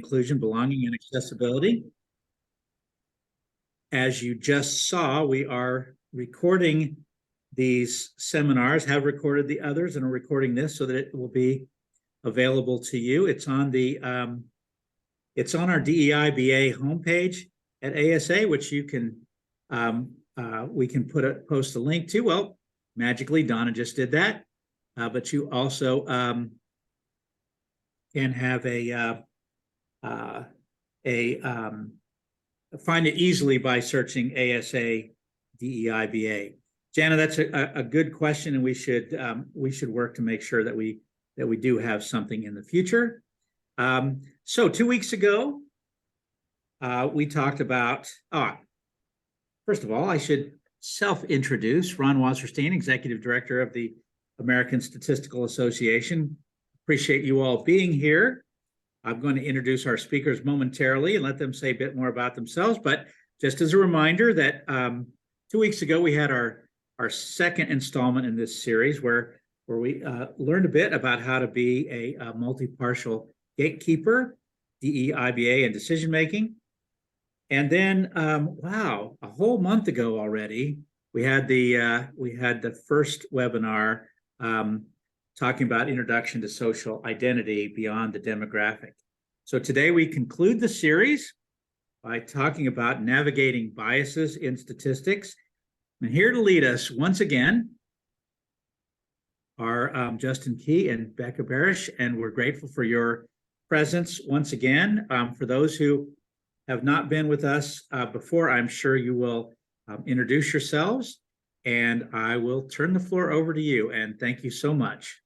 inclusion, belonging, and accessibility. As you just saw, we are recording these seminars, have recorded the others, and are recording this so that it will be available to you. It's on our DEI BA homepage at ASA, which you can we can post a link to. Well, magically, Donna just did that, but you also can have find it easily by searching ASA DEI BA. Jana, that's a good question, and we should work to make sure that we do have something in the future. So 2 weeks ago, we talked about, first of all, I should self-introduce. Ron Wasserstein, Executive Director of the American Statistical Association. Appreciate you all being here. I'm going to introduce our speakers momentarily and let them say a bit more about themselves. But just as a reminder that 2 weeks ago, we had our second installment in this series where we learned a bit about how to be a multi-partial gatekeeper, DEIBA, and decision-making. And then, wow, a whole month ago already, we had the first webinar talking about introduction to social identity beyond the demographic. So today we conclude the series by talking about navigating biases in statistics. And here to lead us once again are Justin Key and Becca Barish, and we're grateful for your presence once again. For those who have not been with us before, I'm sure you will introduce yourselves, and I will turn the floor over to you, and thank you so much.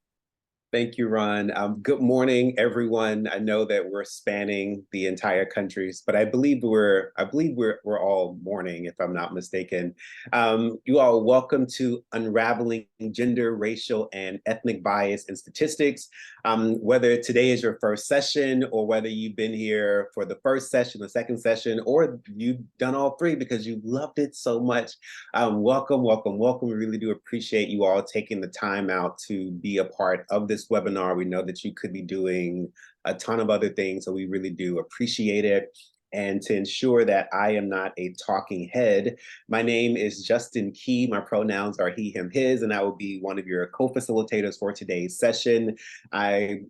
Thank you, Ron. Good morning, everyone. I know that we're spanning the entire countries, but I believe we're all morning, if I'm not mistaken. You all, welcome to Unraveling Gender, Racial, and Ethnic Bias in Statistics. Whether today is your first session, or whether you've been here for the first session, the second session, or you've done all three because you loved it so much, welcome, welcome, welcome. We really do appreciate you all taking the time out to be a part of this webinar. We know that you could be doing a ton of other things, so we really do appreciate it. And to ensure that I am not a talking head, my name is Justin Key. My pronouns are he, him, his, and I will be one of your co-facilitators for today's session. I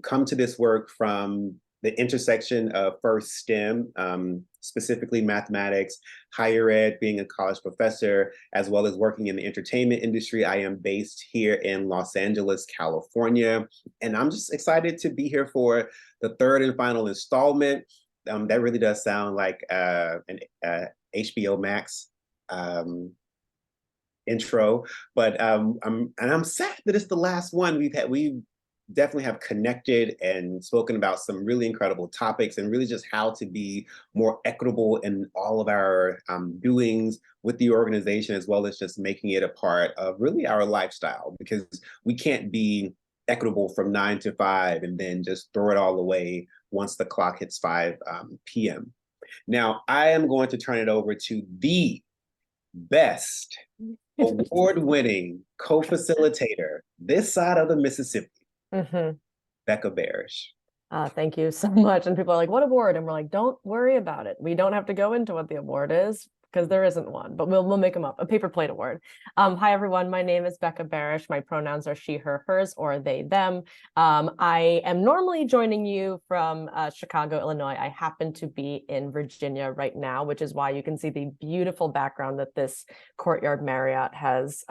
come to this work from the intersection of first STEM, specifically mathematics, higher ed, being a college professor, as well as working in the entertainment industry. I am based here in Los Angeles, California, and I'm just excited to be here for the third and final installment. That really does sound like an HBO Max intro, but I'm sad that it's the last one. We definitely have connected and spoken about some really incredible topics, and really just how to be more equitable in all of our doings with the organization, as well as just making it a part of really our lifestyle, because we can't be equitable from 9 to 5 and then just throw it all away once the clock hits 5 p.m. Now, I am going to turn it over to the best award-winning co-facilitator this side of the Mississippi, Becca Barish. Thank you so much. And people are like, what award? And we're like, don't worry about it. We don't have to go into what the award is, because there isn't one, but we'll make them up. A paper plate award. Hi, everyone. My name is Becca Barish. My pronouns are she, her, hers, or they, them. I am normally joining you from Chicago, Illinois. I happen to be in Virginia right now, which is why you can see the beautiful background that this Courtyard Marriott has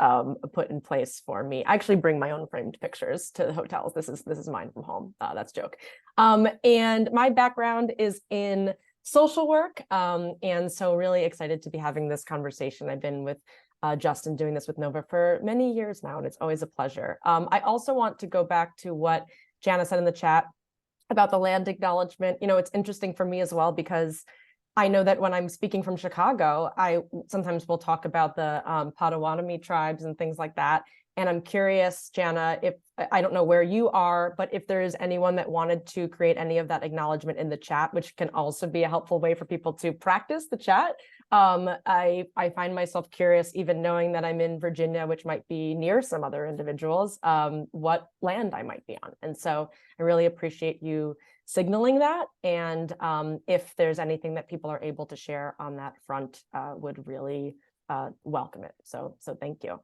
put in place for me. I actually bring my own framed pictures to the hotels. This is mine from home. That's a joke. And my background is in social work. And so really excited to be having this conversation. I've been with Justin doing this with Nova for many years now, and it's always a pleasure. I also want to go back to what Jana said in the chat about the land acknowledgement. You know, it's interesting for me as well, because I know that when I'm speaking from Chicago, I sometimes will talk about the Potawatomi tribes and things like that. And I'm curious, Jana, if I don't know where you are, but if there is anyone that wanted to create any of that acknowledgement in the chat, which can also be a helpful way for people to practice the chat. I find myself curious, even knowing that I'm in Virginia, which might be near some other individuals, what land I might be on. And so I really appreciate you signaling that. And if there's anything that people are able to share on that front, would really welcome it. So thank you.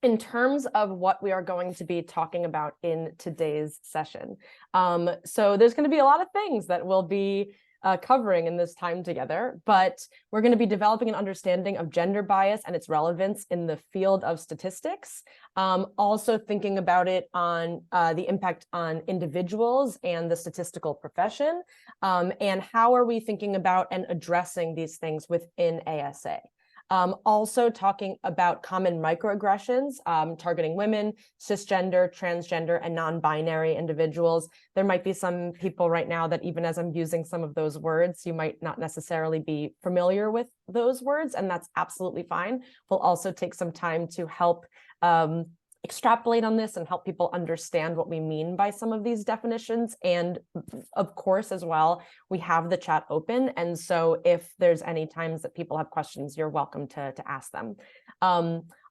In terms of what we are going to be talking about in today's session. So there's going to be a lot of things that we'll be covering in this time together, but we're going to be developing an understanding of gender bias and its relevance in the field of statistics. Also thinking about it on the impact on individuals and the statistical profession, and how are we thinking about and addressing these things within ASA. Also talking about common microaggressions targeting women, cisgender, transgender, and non-binary individuals. There might be some people right now that even as I'm using some of those words, you might not necessarily be familiar with those words, and that's absolutely fine. We'll also take some time to help extrapolate on this and help people understand what we mean by some of these definitions. And of course, as well, we have the chat open. And so if there's any times that people have questions, you're welcome to ask them.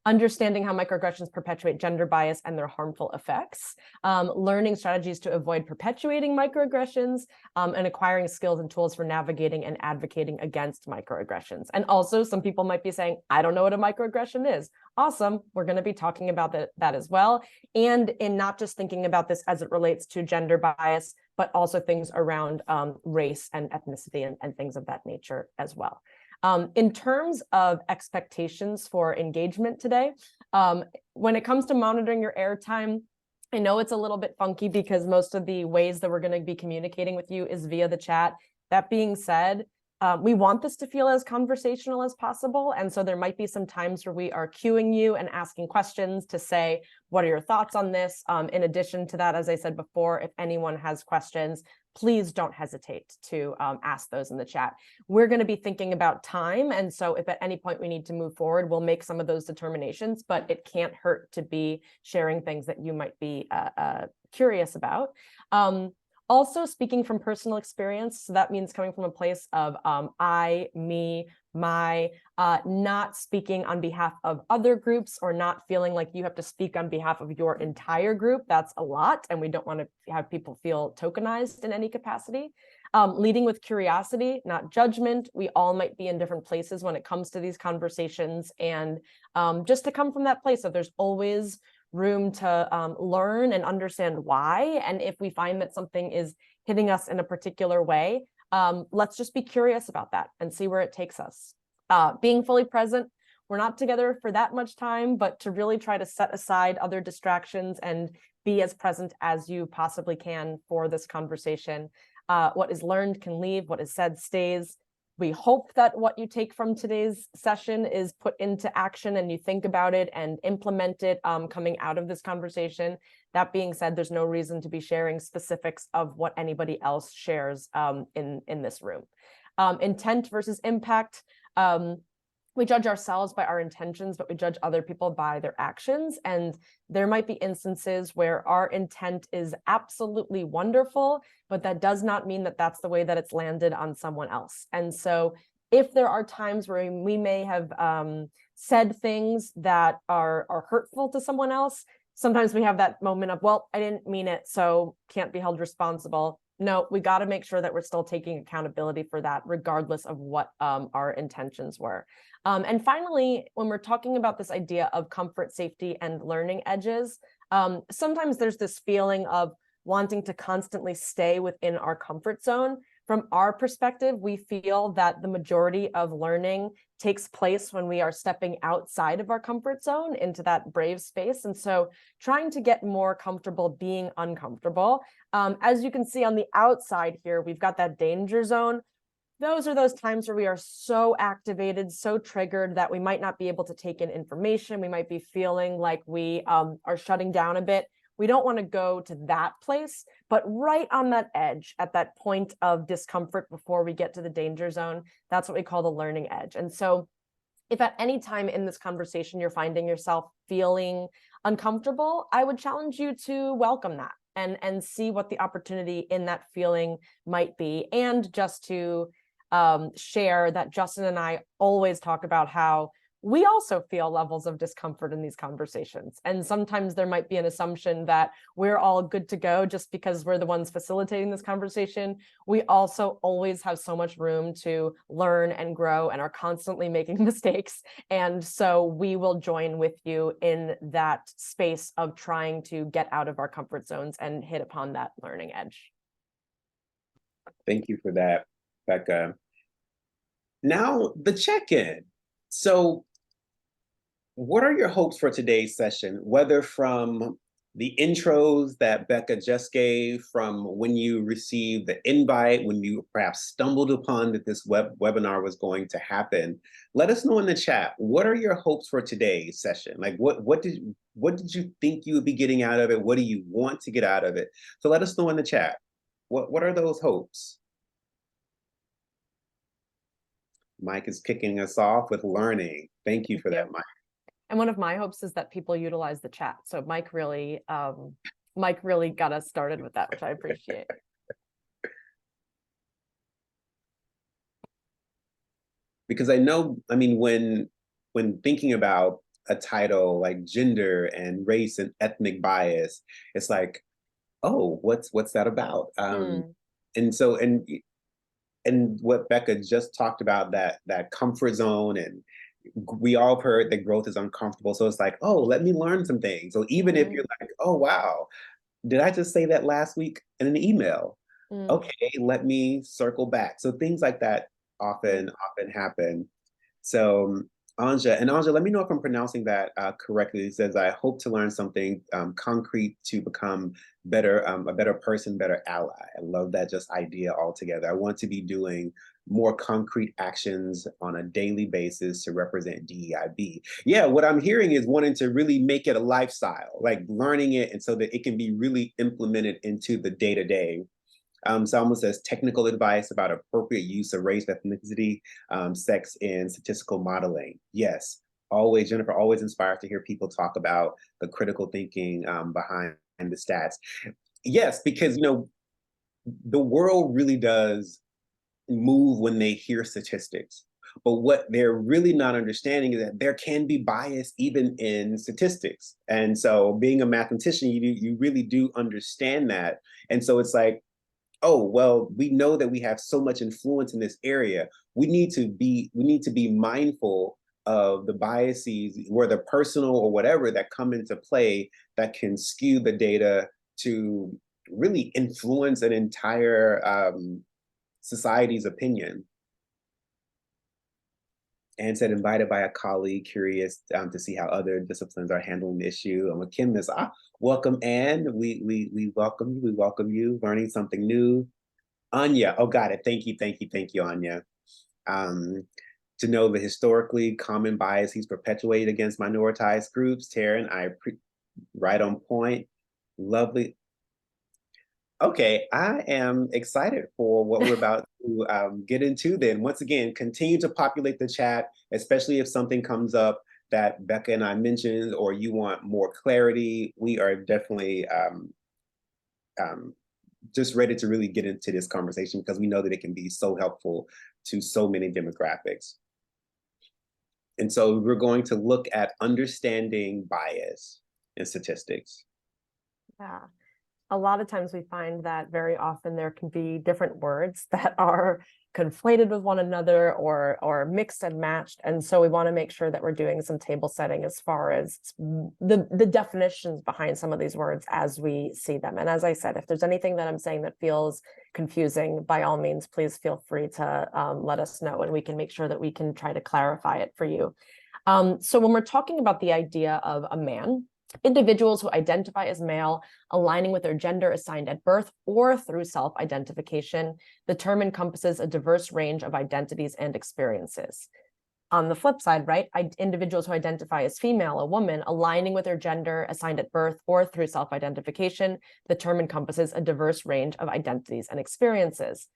Understanding how microaggressions perpetuate gender bias and their harmful effects, learning strategies to avoid perpetuating microaggressions, and acquiring skills and tools for navigating and advocating against microaggressions. And also some people might be saying, I don't know what a microaggression is. Awesome, we're going to be talking about that as well. And in not just thinking about this as it relates to gender bias, but also things around race and ethnicity and things of that nature as well. In terms of expectations for engagement today, when it comes to monitoring your airtime, I know it's a little bit funky because most of the ways that we're going to be communicating with you is via the chat. That being said, we want this to feel as conversational as possible. And so there might be some times where we are cueing you and asking questions to say, what are your thoughts on this? In addition to that, as I said before, if anyone has questions, please don't hesitate to ask those in the chat. We're going to be thinking about time. And so if at any point we need to move forward, we'll make some of those determinations, but it can't hurt to be sharing things that you might be curious about. Also speaking from personal experience, so that means coming from a place of I, me, my, not speaking on behalf of other groups or not feeling like you have to speak on behalf of your entire group. That's a lot, and we don't want to have people feel tokenized in any capacity. Leading with curiosity, not judgment. We all might be in different places when it comes to these conversations, and just to come from that place of there's always room to learn and understand why. And if we find that something is hitting us in a particular way, let's just be curious about that and see where it takes us. Being fully present, we're not together for that much time, but to really try to set aside other distractions and be as present as you possibly can for this conversation. What is learned can leave, what is said stays. We hope that what you take from today's session is put into action and you think about it and implement it coming out of this conversation. That being said, there's no reason to be sharing specifics of what anybody else shares in this room. Intent versus impact. We judge ourselves by our intentions, but we judge other people by their actions. And there might be instances where our intent is absolutely wonderful, but that does not mean that that's the way that it's landed on someone else. And so if there are times where we may have said things that are hurtful to someone else, sometimes we have that moment of, well, I didn't mean it, so can't be held responsible. No, we got to make sure that we're still taking accountability for that, regardless of what our intentions were. And finally, when we're talking about this idea of comfort, safety, and learning edges, sometimes there's this feeling of wanting to constantly stay within our comfort zone. From our perspective, we feel that the majority of learning takes place when we are stepping outside of our comfort zone into that brave space. And so trying to get more comfortable being uncomfortable. As you can see on the outside here, we've got that danger zone. Those are those times where we are so activated, so triggered that we might not be able to take in information. We might be feeling like we are shutting down a bit. We don't want to go to that place, but right on that edge, at that point of discomfort before we get to the danger zone, that's what we call the learning edge. And so if at any time in this conversation you're finding yourself feeling uncomfortable, I would challenge you to welcome that and see what the opportunity in that feeling might be. And just to share that Justin and I always talk about how we also feel levels of discomfort in these conversations. And sometimes there might be an assumption that we're all good to go just because we're the ones facilitating this conversation. We also always have so much room to learn and grow and are constantly making mistakes. And so we will join with you in that space of trying to get out of our comfort zones and hit upon that learning edge. Thank you for that, Becca. Now, the check-in. So what are your hopes for today's session, whether from the intros that Becca just gave, from when you received the invite, when you perhaps stumbled upon that this webinar was going to happen? Let us know in the chat. What are your hopes for today's session? Like, what did you think you would be getting out of it? What do you want to get out of it? So let us know in the chat. What are those hopes? Mike is kicking us off with learning. Thank you for that, Mike. And one of my hopes is that people utilize the chat. So Mike really got us started with that, which I appreciate. Because I know, I mean, when thinking about a title like gender and race and ethnic bias, it's like, oh, what's that about? And so, and what Becca just talked about, that comfort zone, and we all heard that growth is uncomfortable. So it's like, oh, let me learn some things. So even if you're like, oh, wow, did I just say that last week in an email? Okay, let me circle back. So things like that often happen. So Anja, let me know if I'm pronouncing that correctly. It says, I hope to learn something concrete to become better, a better person, better ally. I love that just idea altogether. I want to be doing more concrete actions on a daily basis to represent DEIB. Yeah, what I'm hearing is wanting to really make it a lifestyle, like learning it, and so that it can be really implemented into the day-to-day. Salma says technical advice about appropriate use of race, ethnicity, sex in statistical modeling. Yes, always, Jennifer, always inspired to hear people talk about the critical thinking behind the stats. Yes, because, you know, the world really does move when they hear statistics. But what they're really not understanding is that there can be bias even in statistics. And so being a mathematician, you really do understand that. And so it's like, oh, well, we know that we have so much influence in this area. We need to be mindful of the biases, whether personal or whatever, that come into play that can skew the data to really influence an entire society's opinion. Anne said, invited by a colleague, curious to see how other disciplines are handling the issue. I'm a chemist. Welcome, Anne. We welcome you. We welcome you. Learning something new. Anya, oh, got it. Thank you, Anya. To know the historically common biases perpetuated against minoritized groups. Taryn, right on point. Lovely. Okay, I am excited for what we're about to get into then. Once again, continue to populate the chat, especially if something comes up that Becca and I mentioned, or you want more clarity. We are definitely just ready to really get into this conversation because we know that it can be so helpful to so many demographics. And so we're going to look at understanding bias in statistics. Yeah. A lot of times we find that very often there can be different words that are conflated with one another or mixed and matched. And so we want to make sure that we're doing some table setting as far as the definitions behind some of these words as we see them. And as I said, if there's anything that I'm saying that feels confusing, by all means, please feel free to let us know, and we can make sure that we can try to clarify it for you. So when we're talking about the idea of a man, individuals who identify as male, aligning with their gender assigned at birth or through self-identification, the term encompasses a diverse range of identities and experiences. On the flip side, right, individuals who identify as female, a woman, aligning with their gender assigned at birth or through self-identification, the term encompasses a diverse range of identities and experiences.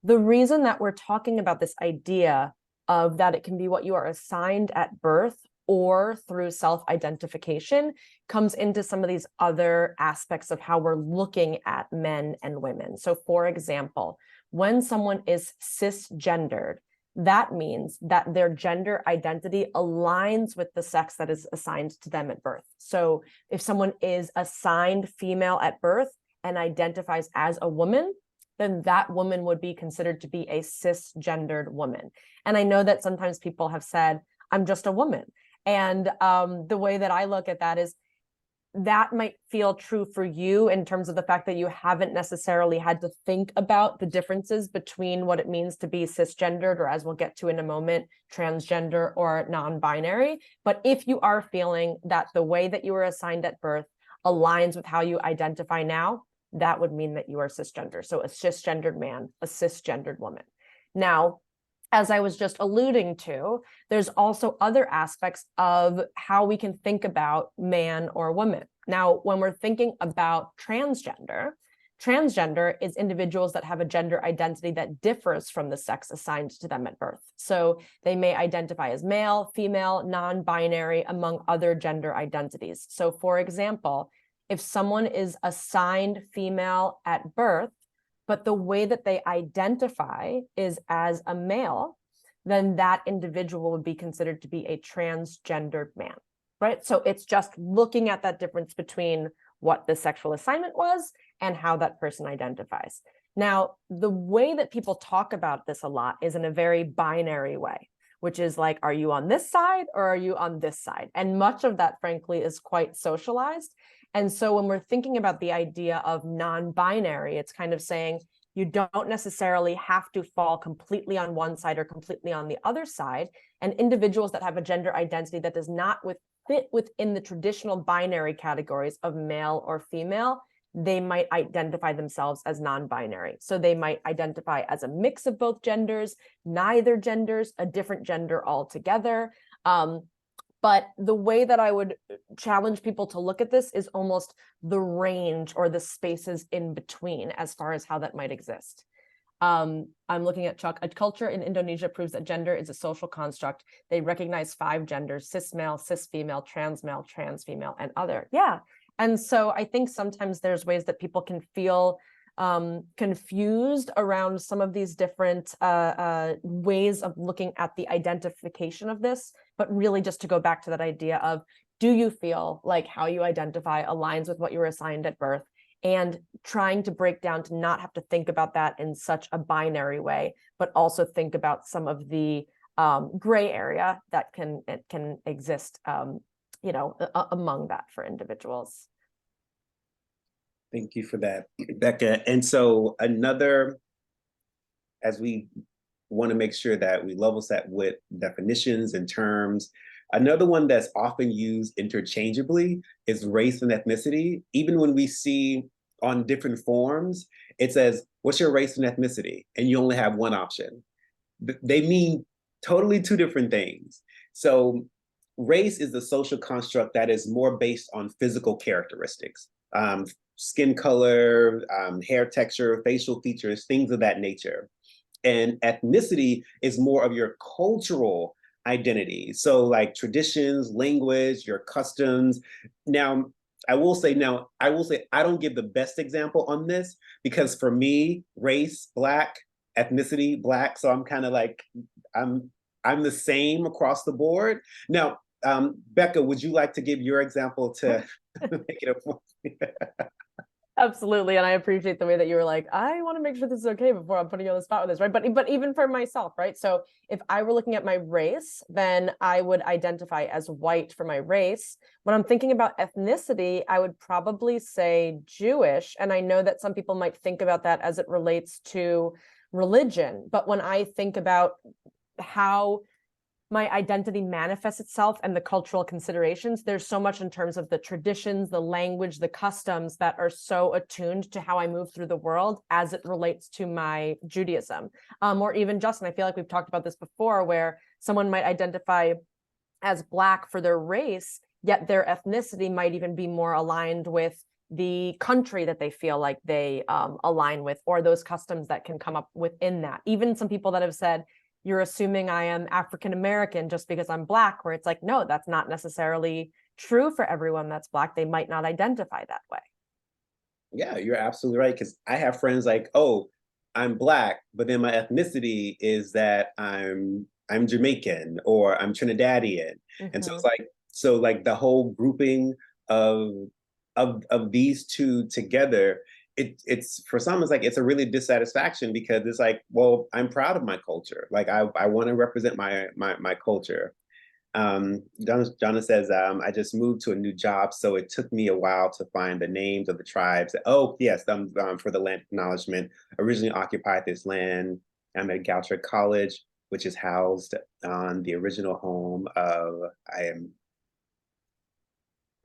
The reason that we're talking about this idea of that it can be what you are assigned at birth or through self-identification comes into some of these other aspects of how we're looking at men and women. So for example, when someone is cisgendered, that means that their gender identity aligns with the sex that is assigned to them at birth. So if someone is assigned female at birth and identifies as a woman, then that woman would be considered to be a cisgendered woman. And I know that sometimes people have said, I'm just a woman. And the way that I look at that is, that might feel true for you in terms of the fact that you haven't necessarily had to think about the differences between what it means to be cisgendered, or as we'll get to in a moment, transgender or non-binary. But if you are feeling that the way that you were assigned at birth aligns with how you identify now, that would mean that you are cisgender. So a cisgendered man, a cisgendered woman. Now, as I was just alluding to, there's also other aspects of how we can think about man or woman. Now, when we're thinking about transgender is individuals that have a gender identity that differs from the sex assigned to them at birth. So they may identify as male, female, non-binary, among other gender identities. So for example, if someone is assigned female at birth, but the way that they identify is as a male, then that individual would be considered to be a transgendered man, right? So it's just looking at that difference between what the sexual assignment was and how that person identifies. Now, the way that people talk about this a lot is in a very binary way, which is like, are you on this side or are you on this side? And much of that, frankly, is quite socialized. And so when we're thinking about the idea of non-binary, it's kind of saying you don't necessarily have to fall completely on one side or completely on the other side. And individuals that have a gender identity that does not fit within the traditional binary categories of male or female, they might identify themselves as non-binary. So they might identify as a mix of both genders, neither genders, a different gender altogether. But the way that I would challenge people to look at this is almost the range or the spaces in between as far as how that might exist. I'm looking at Chuck. A culture in Indonesia proves that gender is a social construct. They recognize 5 genders: cis male, cis female, trans female, and other. Yeah. And so I think sometimes there's ways that people can feel confused around some of these different ways of looking at the identification of this, but really just to go back to that idea of, do you feel like how you identify aligns with what you were assigned at birth? And trying to break down to not have to think about that in such a binary way, but also think about some of the gray area that can exist, among that for individuals. Thank you for that, Becca. And so as we want to make sure that we level set with definitions and terms, another one that's often used interchangeably is race and ethnicity. Even when we see on different forms, it says, what's your race and ethnicity? And you only have one option. They mean totally 2 different things. So race is the social construct that is more based on physical characteristics. Skin color, hair texture, facial features, things of that nature. And ethnicity is more of your cultural identity. So like traditions, language, your customs. Now, I will say I don't give the best example on this, because for me, race, Black, ethnicity, Black. So I'm kind of like, I'm the same across the board. Now, Becca, would you like to give your example to make it a point? Absolutely. And I appreciate the way that you were like, I want to make sure this is okay before I'm putting you on the spot with this, right? But even for myself, right? So if I were looking at my race, then I would identify as white for my race. When I'm thinking about ethnicity, I would probably say Jewish. And I know that some people might think about that as it relates to religion. But when I think about how my identity manifests itself and the cultural considerations, there's so much in terms of the traditions, the language, the customs that are so attuned to how I move through the world as it relates to my Judaism. Or even Justin, I feel like we've talked about this before, where someone might identify as Black for their race, yet their ethnicity might even be more aligned with the country that they feel like they align with, or those customs that can come up within that. Even some people that have said, you're assuming I am African American just because I'm Black, where it's like, no, that's not necessarily true for everyone that's Black. They might not identify that way. Yeah, you're absolutely right. Because I have friends like, oh, I'm Black, but then my ethnicity is that I'm Jamaican or I'm Trinidadian. And so it's like, so like the whole grouping of these two together, it's for some it's like it's a really dissatisfaction because it's like, well, I'm proud of my culture. Like I want to represent my culture. Donna says, I just moved to a new job, so it took me a while to find the names of the tribes. Oh, yes, for the land acknowledgement. Originally occupied this land. I'm at Goucher College, which is housed on the original home of, I am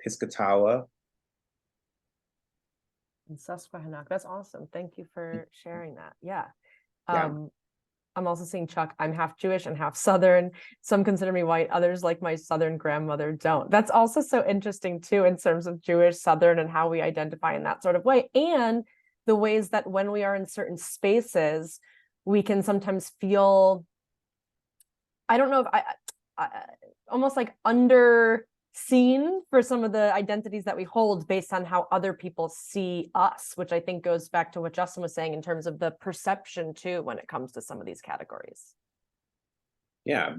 Piscataway. And Susquehannock. That's awesome. Thank you for sharing that. Yeah. Yeah. I'm also seeing Chuck. I'm half Jewish and half Southern. Some consider me white. Others, like my Southern grandmother, don't. That's also so interesting too, in terms of Jewish, Southern, and how we identify in that sort of way. And the ways that when we are in certain spaces, we can sometimes feel, I don't know if I almost like underseen for some of the identities that we hold based on how other people see us, which I think goes back to what Justin was saying in terms of the perception too, when it comes to some of these categories. Yeah.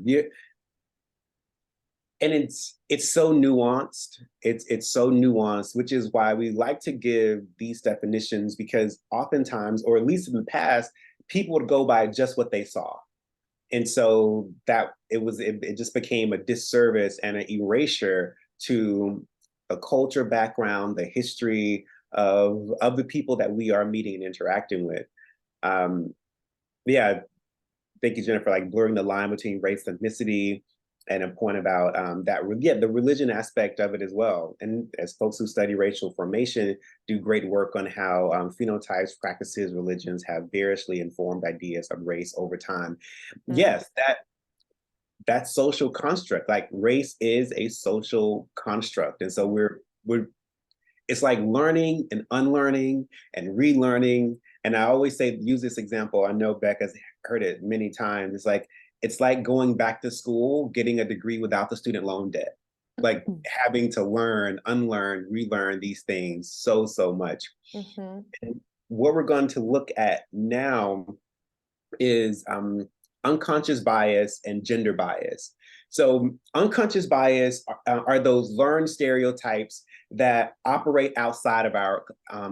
And it's so nuanced. It's so nuanced, which is why we like to give these definitions, because oftentimes, or at least in the past, people would go by just what they saw. And so that it just became a disservice and an erasure to the culture background, the history of the people that we are meeting and interacting with. Yeah, thank you, Jennifer, like blurring the line between race and ethnicity, and a point about the religion aspect of it as well. And as folks who study racial formation do great work on how phenotypes, practices, religions have variously informed ideas of race over time. Yes, that social construct, like race is a social construct. And so we're it's like learning and unlearning and relearning. And I always use this example. I know Becca's heard it many times. It's like going back to school, getting a degree without the student loan debt, like having to learn, unlearn, relearn these things so much. And what we're going to look at now is unconscious bias and gender bias. So unconscious bias are those learned stereotypes that operate outside of our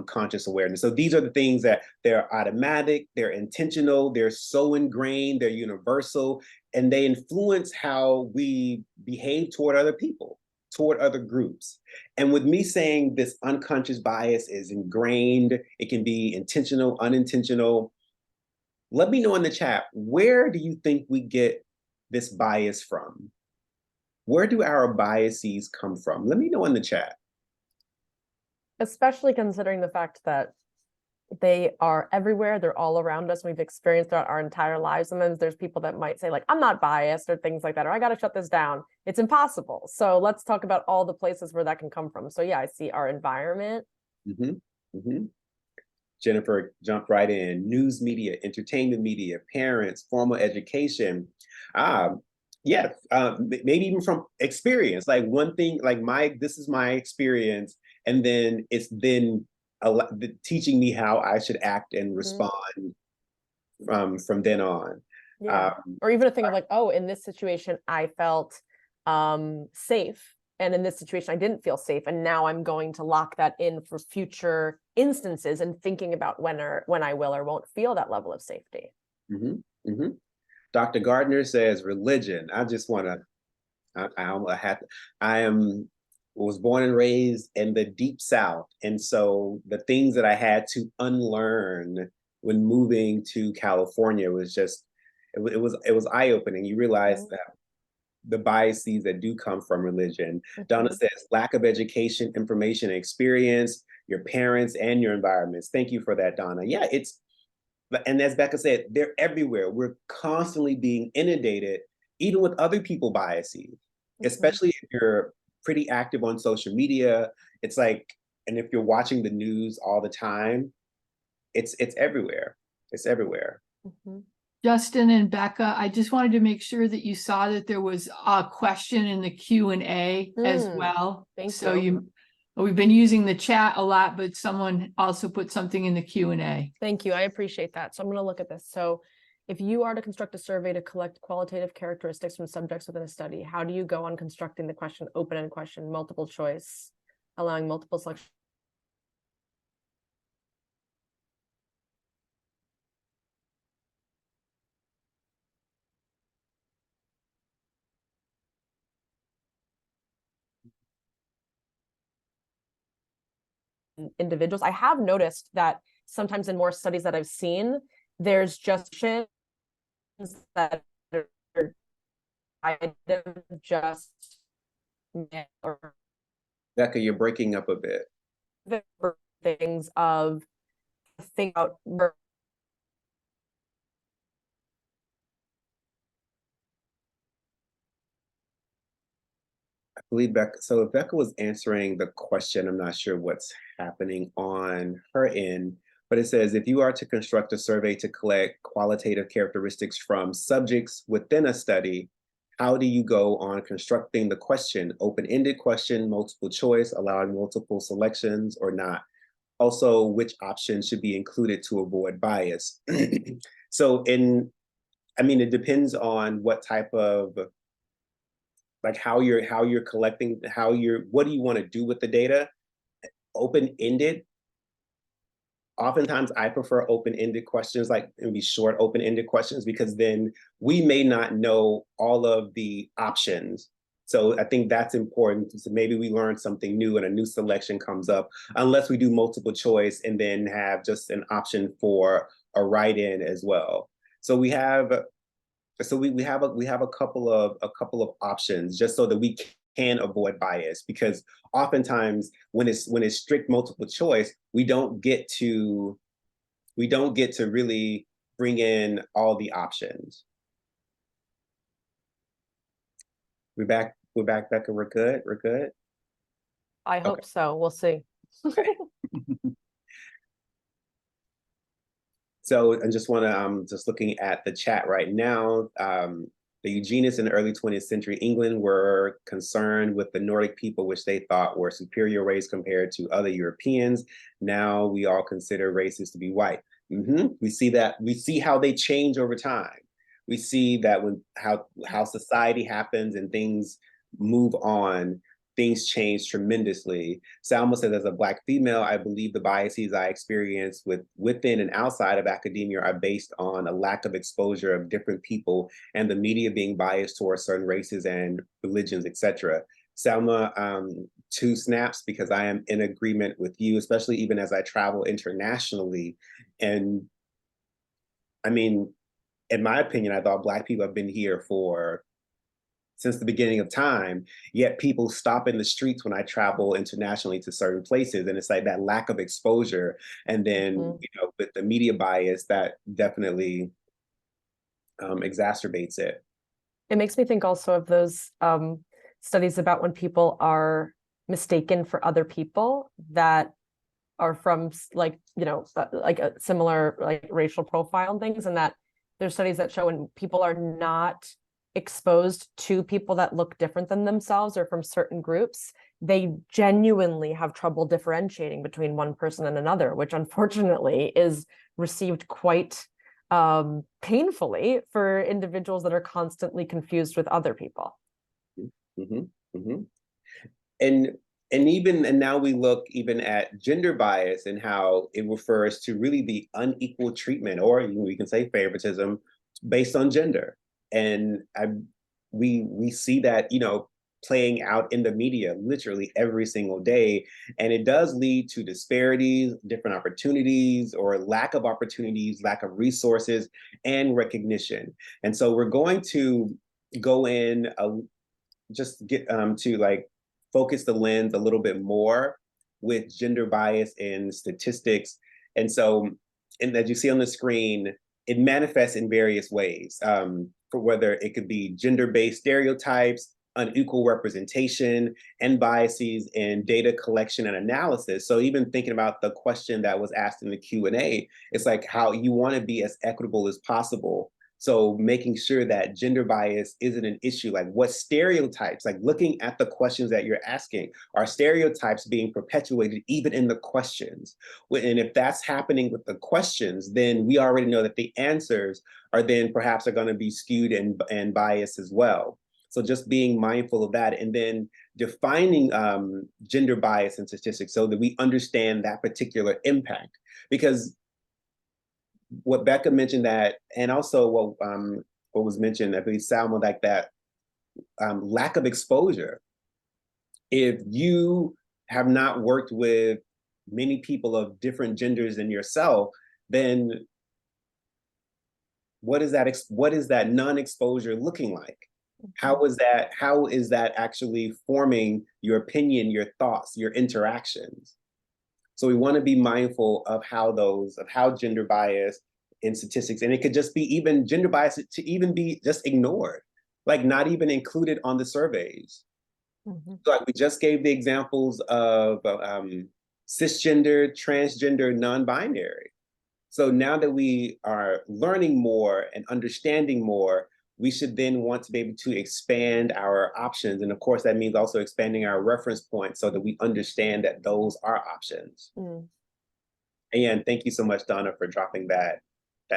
conscious awareness. So these are the things that they're automatic, they're intentional, they're so ingrained, they're universal, and they influence how we behave toward other people, toward other groups. And with me saying this unconscious bias is ingrained, it can be intentional, unintentional. Let me know in the chat, where do you think we get this bias from? Where do our biases come from? Let me know in the chat. Especially considering the fact that they are everywhere, they're all around us, we've experienced throughout our entire lives. And then there's people that might say like, I'm not biased, or things like that, or I got to shut this down. It's impossible. So let's talk about all the places where that can come from. So yeah, I see our environment. Jennifer jumped right in. News media, entertainment media, parents, formal education. Maybe even from experience. Like one thing, like this is my experience, and then it's then teaching me how I should act and respond from then on. Yeah. Or even a thing of like, oh, in this situation, I felt safe. And in this situation, I didn't feel safe. And now I'm going to lock that in for future instances and thinking about when I will or won't feel that level of safety. Dr. Gardner says religion. I just want to, I was born and raised in the deep South. And so the things that I had to unlearn when moving to California was just, it was eye-opening. You realize that the biases that do come from religion. Donna says, lack of education, information, and experience, your parents and your environments. Thank you for that, Donna. Yeah, and as Becca said, they're everywhere. We're constantly being inundated, even with other people biases, especially if you're pretty active on social media. It's like, and if you're watching the news all the time, it's everywhere. It's everywhere. Justin and Becca, I just wanted to make sure that you saw that there was a question in the Q&A as well. Thank you. We've been using the chat a lot, but someone also put something in the Q&A. Thank you. I appreciate that. So I'm going to look at this. So if you are to construct a survey to collect qualitative characteristics from subjects within a study, how do you go on constructing the question, open-ended question, multiple choice, allowing multiple selection? Individuals. I have noticed that sometimes in more studies that I've seen, there's just that are kind of just or Becca, you're breaking up a bit. things of think out. I believe Becca, so if Becca was answering the question, I'm not sure what's happening on her end, but it says, if you are to construct a survey to collect qualitative characteristics from subjects within a study, how do you go on constructing the question? Open-ended question, multiple choice, allowing multiple selections or not? Also, which options should be included to avoid bias? So I mean, it depends on what type of, like how you're collecting, what do you want to do with the data? Open-ended. Oftentimes I prefer open-ended questions, like maybe short open-ended questions, because then we may not know all of the options. So I think that's important. So maybe we learn something new and a new selection comes up, unless we do multiple choice and then have just an option for a write-in as well. So we have a couple of options just so that we can avoid bias, because oftentimes when it's strict multiple choice, we don't get to really bring in all the options. We're back, Becca. We're good. I hope Okay. so. We'll see. Okay. So I just want to, just looking at the chat right now, the Eugenists in the early 20th century England were concerned with the Nordic people, which they thought were superior race compared to other Europeans. Now we all consider races to be white. We see how they change over time. We see that how society happens and things move on, things change tremendously. Salma says, as a Black female, I believe the biases I experience within and outside of academia are based on a lack of exposure of different people and the media being biased towards certain races and religions, etc. Salma, 2 snaps, because I am in agreement with you, especially even as I travel internationally. And I mean, in my opinion, I thought Black people have been here since the beginning of time, yet people stop in the streets when I travel internationally to certain places. And it's like that lack of exposure. And then, with the media bias, that definitely exacerbates it. It makes me think also of those studies about when people are mistaken for other people that are from like a similar like racial profile and things, and that there's studies that show when people are not exposed to people that look different than themselves or from certain groups, they genuinely have trouble differentiating between one person and another, which unfortunately is received quite painfully for individuals that are constantly confused with other people. And now we look even at gender bias and how it refers to really the unequal treatment, or we can say favoritism, based on gender. And we see that, playing out in the media literally every single day. And it does lead to disparities, different opportunities, or lack of opportunities, lack of resources, and recognition. And so we're going to go in, just get to like focus the lens a little bit more with gender bias in statistics. And so, and as you see on the screen, it manifests in various ways, for whether it could be gender-based stereotypes, unequal representation, and biases in data collection and analysis. So even thinking about the question that was asked in the Q&A, it's like how you want to be as equitable as possible. So making sure that gender bias isn't an issue, like what stereotypes, like looking at the questions that you're asking, are stereotypes being perpetuated even in the questions? And if that's happening with the questions, then we already know that the answers are then perhaps are going to be skewed and biased as well. So just being mindful of that, and then defining gender bias in statistics so that we understand that particular impact. Because what Becca mentioned, that, and also what was mentioned, I believe Salma, like that lack of exposure. If you have not worked with many people of different genders than yourself, then what is that non-exposure looking like? How is that actually forming your opinion, your thoughts, your interactions? So we want to be mindful of how gender bias in statistics, and it could just be even gender bias to even be just ignored, like not even included on the surveys. So like we just gave the examples of cisgender, transgender, non-binary. So now that we are learning more and understanding more, we should then want to be able to expand our options. And of course, that means also expanding our reference points so that we understand that those are options. And thank you so much, Donna, for dropping that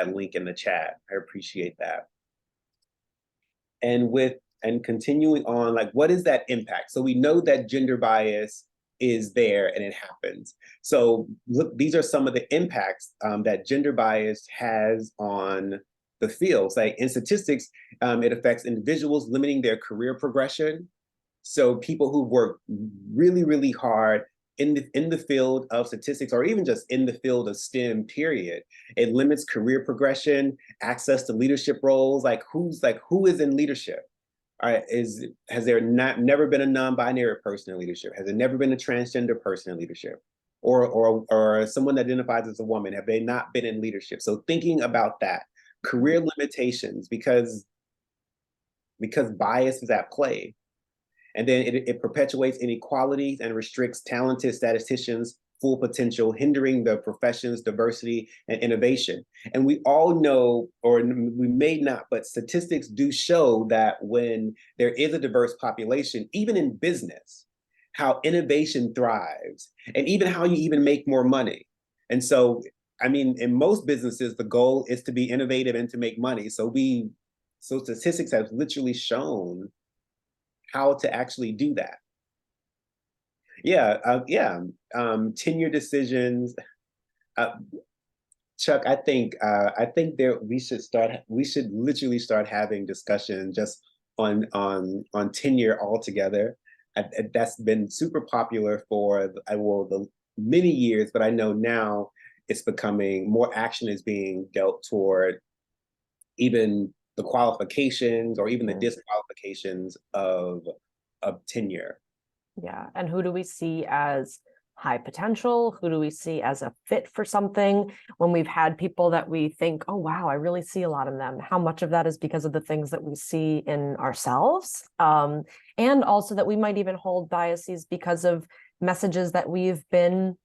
link in the chat. I appreciate that. And continuing on, like, what is that impact? So we know that gender bias is there and it happens. So look, these are some of the impacts that gender bias has on the fields. Like in statistics, it affects individuals, limiting their career progression. So people who work really, really hard in the field of statistics, or even just in the field of STEM, period, it limits career progression, access to leadership roles. Who is in leadership? All right, has there never been a non-binary person in leadership? Has there never been a transgender person in leadership? Or someone that identifies as a woman? Have they not been in leadership? So thinking about that, career limitations, because bias is at play. And then it perpetuates inequalities and restricts talented statisticians' full potential, hindering the profession's diversity and innovation. And we all know, or we may not, but statistics do show that when there is a diverse population, even in business, how innovation thrives, and even how you even make more money. And so, I mean, in most businesses, the goal is to be innovative and to make money. So statistics have literally shown how to actually do that. Tenure decisions. Chuck, I think we should literally start having discussion just on tenure altogether. That's been super popular for the many years, but I know now it's becoming more action is being dealt toward even the qualifications or even the disqualifications of tenure. Yeah, and who do we see as high potential? Who do we see as a fit for something? When we've had people that we think, oh, wow, I really see a lot in them. How much of that is because of the things that we see in ourselves? And also that we might even hold biases because of messages that we've been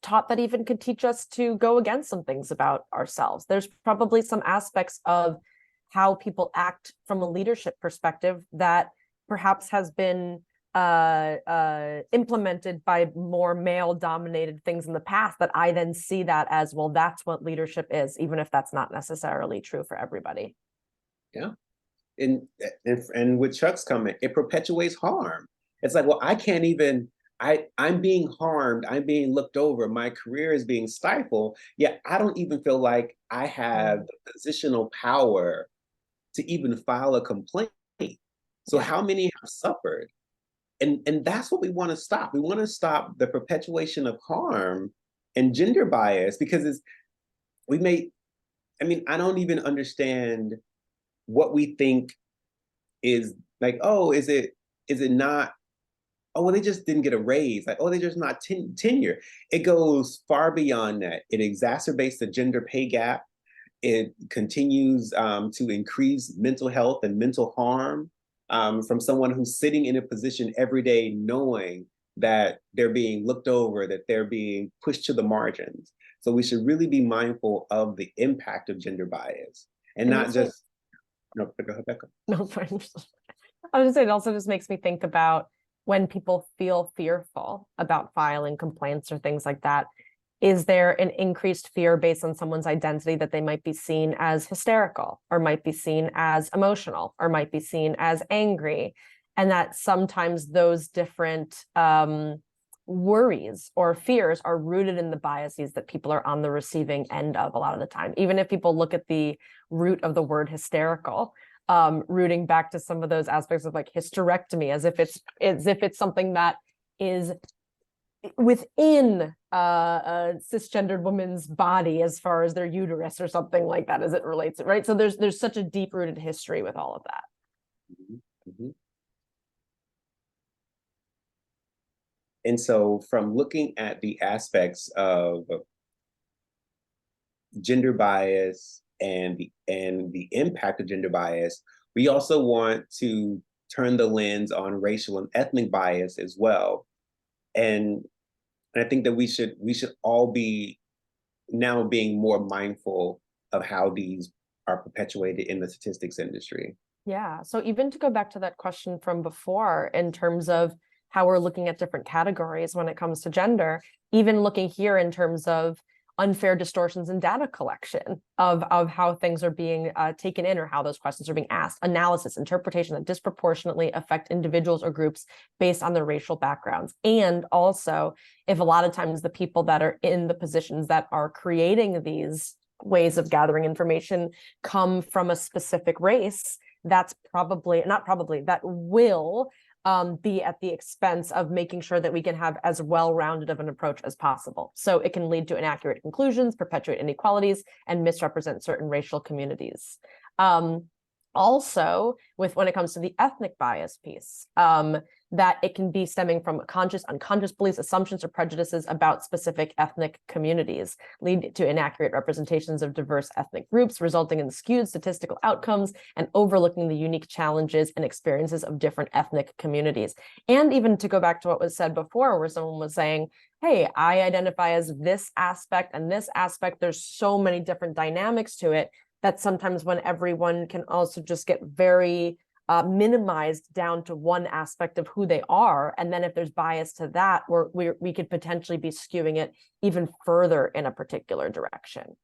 taught that even could teach us to go against some things about ourselves. There's probably some aspects of how people act from a leadership perspective that perhaps has been implemented by more male-dominated things in the past, that I then see that as, well, that's what leadership is, even if that's not necessarily true for everybody. Yeah, and with Chuck's comment, it perpetuates harm. It's like, well, I can't even. I'm being harmed. I'm being looked over. My career is being stifled. Yet I don't even feel like I have the positional power to even file a complaint. So how many have suffered? And that's what we want to stop. We want to stop the perpetuation of harm and gender bias, because I don't even understand what we think is like, oh, is it not, oh, well, they just didn't get a raise. Like, oh, they're just not tenure. It goes far beyond that. It exacerbates the gender pay gap. It continues to increase mental health and mental harm from someone who's sitting in a position every day knowing that they're being looked over, that they're being pushed to the margins. So we should really be mindful of the impact of gender bias, and not just No, go ahead, Becca. No, fine. I was just saying, it also just makes me think about when people feel fearful about filing complaints or things like that. Is there an increased fear based on someone's identity that they might be seen as hysterical, or might be seen as emotional, or might be seen as angry? And that sometimes those different worries or fears are rooted in the biases that people are on the receiving end of a lot of the time. Even if people look at the root of the word hysterical, rooting back to some of those aspects of like hysterectomy, as if it's something that is within a cisgendered woman's body as far as their uterus or something like that as it relates, right? So there's such a deep-rooted history with all of that. Mm-hmm. And so from looking at the aspects of gender bias and the impact of gender bias, we also want to turn the lens on racial and ethnic bias as well. And I think that we should all be now being more mindful of how these are perpetuated in the statistics industry. Yeah. So even to go back to that question from before, in terms of how we're looking at different categories when it comes to gender, even looking here in terms of unfair distortions in data collection of how things are being taken in, or how those questions are being asked, analysis, interpretation that disproportionately affect individuals or groups based on their racial backgrounds. And also, if a lot of times the people that are in the positions that are creating these ways of gathering information come from a specific race, that's that will be at the expense of making sure that we can have as well-rounded of an approach as possible. So it can lead to inaccurate conclusions, perpetuate inequalities, and misrepresent certain racial communities. Also, when it comes to the ethnic bias piece, that it can be stemming from conscious, unconscious beliefs, assumptions, or prejudices about specific ethnic communities, lead to inaccurate representations of diverse ethnic groups, resulting in skewed statistical outcomes and overlooking the unique challenges and experiences of different ethnic communities. And even to go back to what was said before, where someone was saying, hey, I identify as this aspect and this aspect, there's so many different dynamics to it, that sometimes when everyone can also just get very minimized down to one aspect of who they are. And then if there's bias to that, we could potentially be skewing it even further in a particular direction.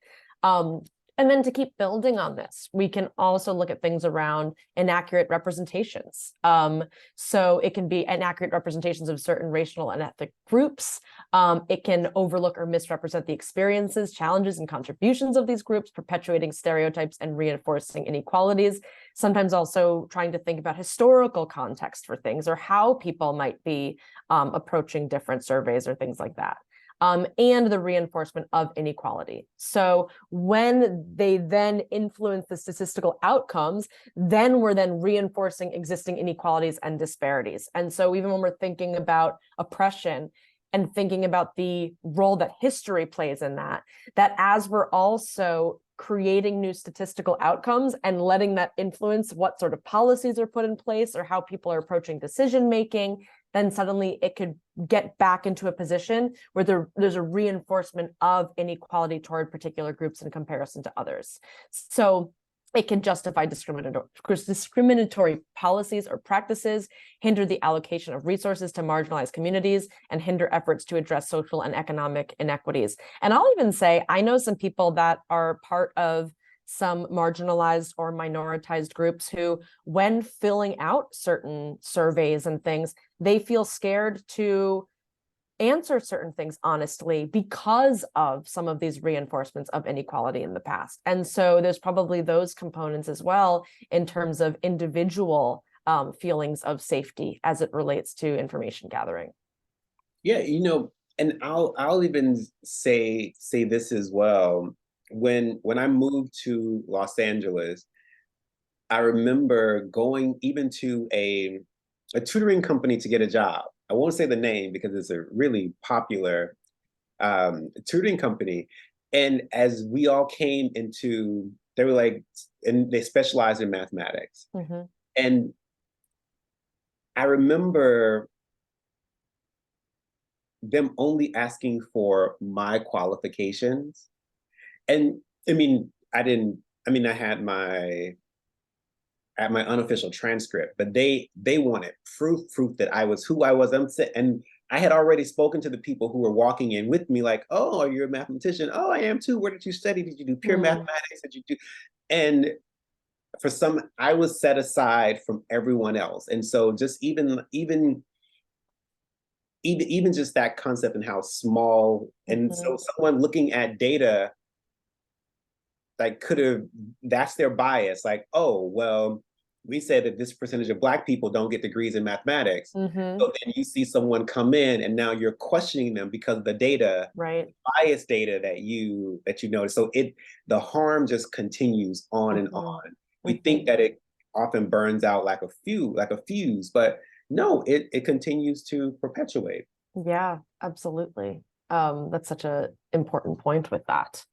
And then to keep building on this, we can also look at things around inaccurate representations. So it can be inaccurate representations of certain racial and ethnic groups. It can overlook or misrepresent the experiences, challenges, and contributions of these groups, perpetuating stereotypes and reinforcing inequalities. Sometimes also trying to think about historical context for things, or how people might be approaching different surveys or things like that. And the reinforcement of inequality. So when they then influence the statistical outcomes, then we're then reinforcing existing inequalities and disparities. And so even when we're thinking about oppression and thinking about the role that history plays in that as we're also creating new statistical outcomes and letting that influence what sort of policies are put in place or how people are approaching decision making, then suddenly it could get back into a position where there's a reinforcement of inequality toward particular groups in comparison to others. So it can justify discriminatory policies or practices, hinder the allocation of resources to marginalized communities, and hinder efforts to address social and economic inequities. And I'll even say, I know some people that are part of some marginalized or minoritized groups who, when filling out certain surveys and things, they feel scared to answer certain things honestly because of some of these reinforcements of inequality in the past. And so there's probably those components as well in terms of individual feelings of safety as it relates to information gathering. Yeah, and I'll even say this as well. When I moved to Los Angeles, I remember going even to a tutoring company to get a job. I won't say the name because it's a really popular tutoring company. And as we all came into, they were like, and they specialized in mathematics. Mm-hmm. And I remember them only asking for my qualifications. And I had my at my unofficial transcript, but they wanted proof that I was who I was. And I had already spoken to the people who were walking in with me, like, oh, are you a mathematician? Oh, I am too. Where did you study? Did you do pure mathematics? Did you do? And for some, I was set aside from everyone else. And so just even just that concept and how small, and so someone looking at data like that's their bias, like, oh, well, we said that this percentage of Black people don't get degrees in mathematics. So then you see someone come in and now you're questioning them because of the data, right, bias data that you notice. So the harm just continues on and on. We think that it often burns out like a fuse, but no, it continues to perpetuate. Yeah, absolutely. That's such an important point with that.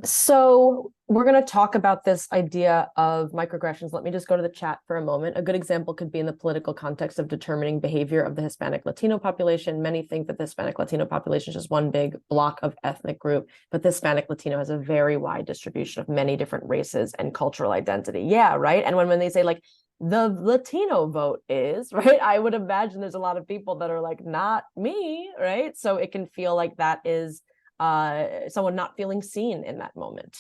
So we're going to talk about this idea of microaggressions. Let me just go to the chat for a moment. A good example could be in the political context of determining behavior of the Hispanic Latino population. Many think that the Hispanic Latino population is just one big block of ethnic group, but the Hispanic Latino has a very wide distribution of many different races and cultural identity. Yeah, right. And when they say like the Latino vote is, right, I would imagine there's a lot of people that are like, not me, right? So it can feel like that is someone not feeling seen in that moment.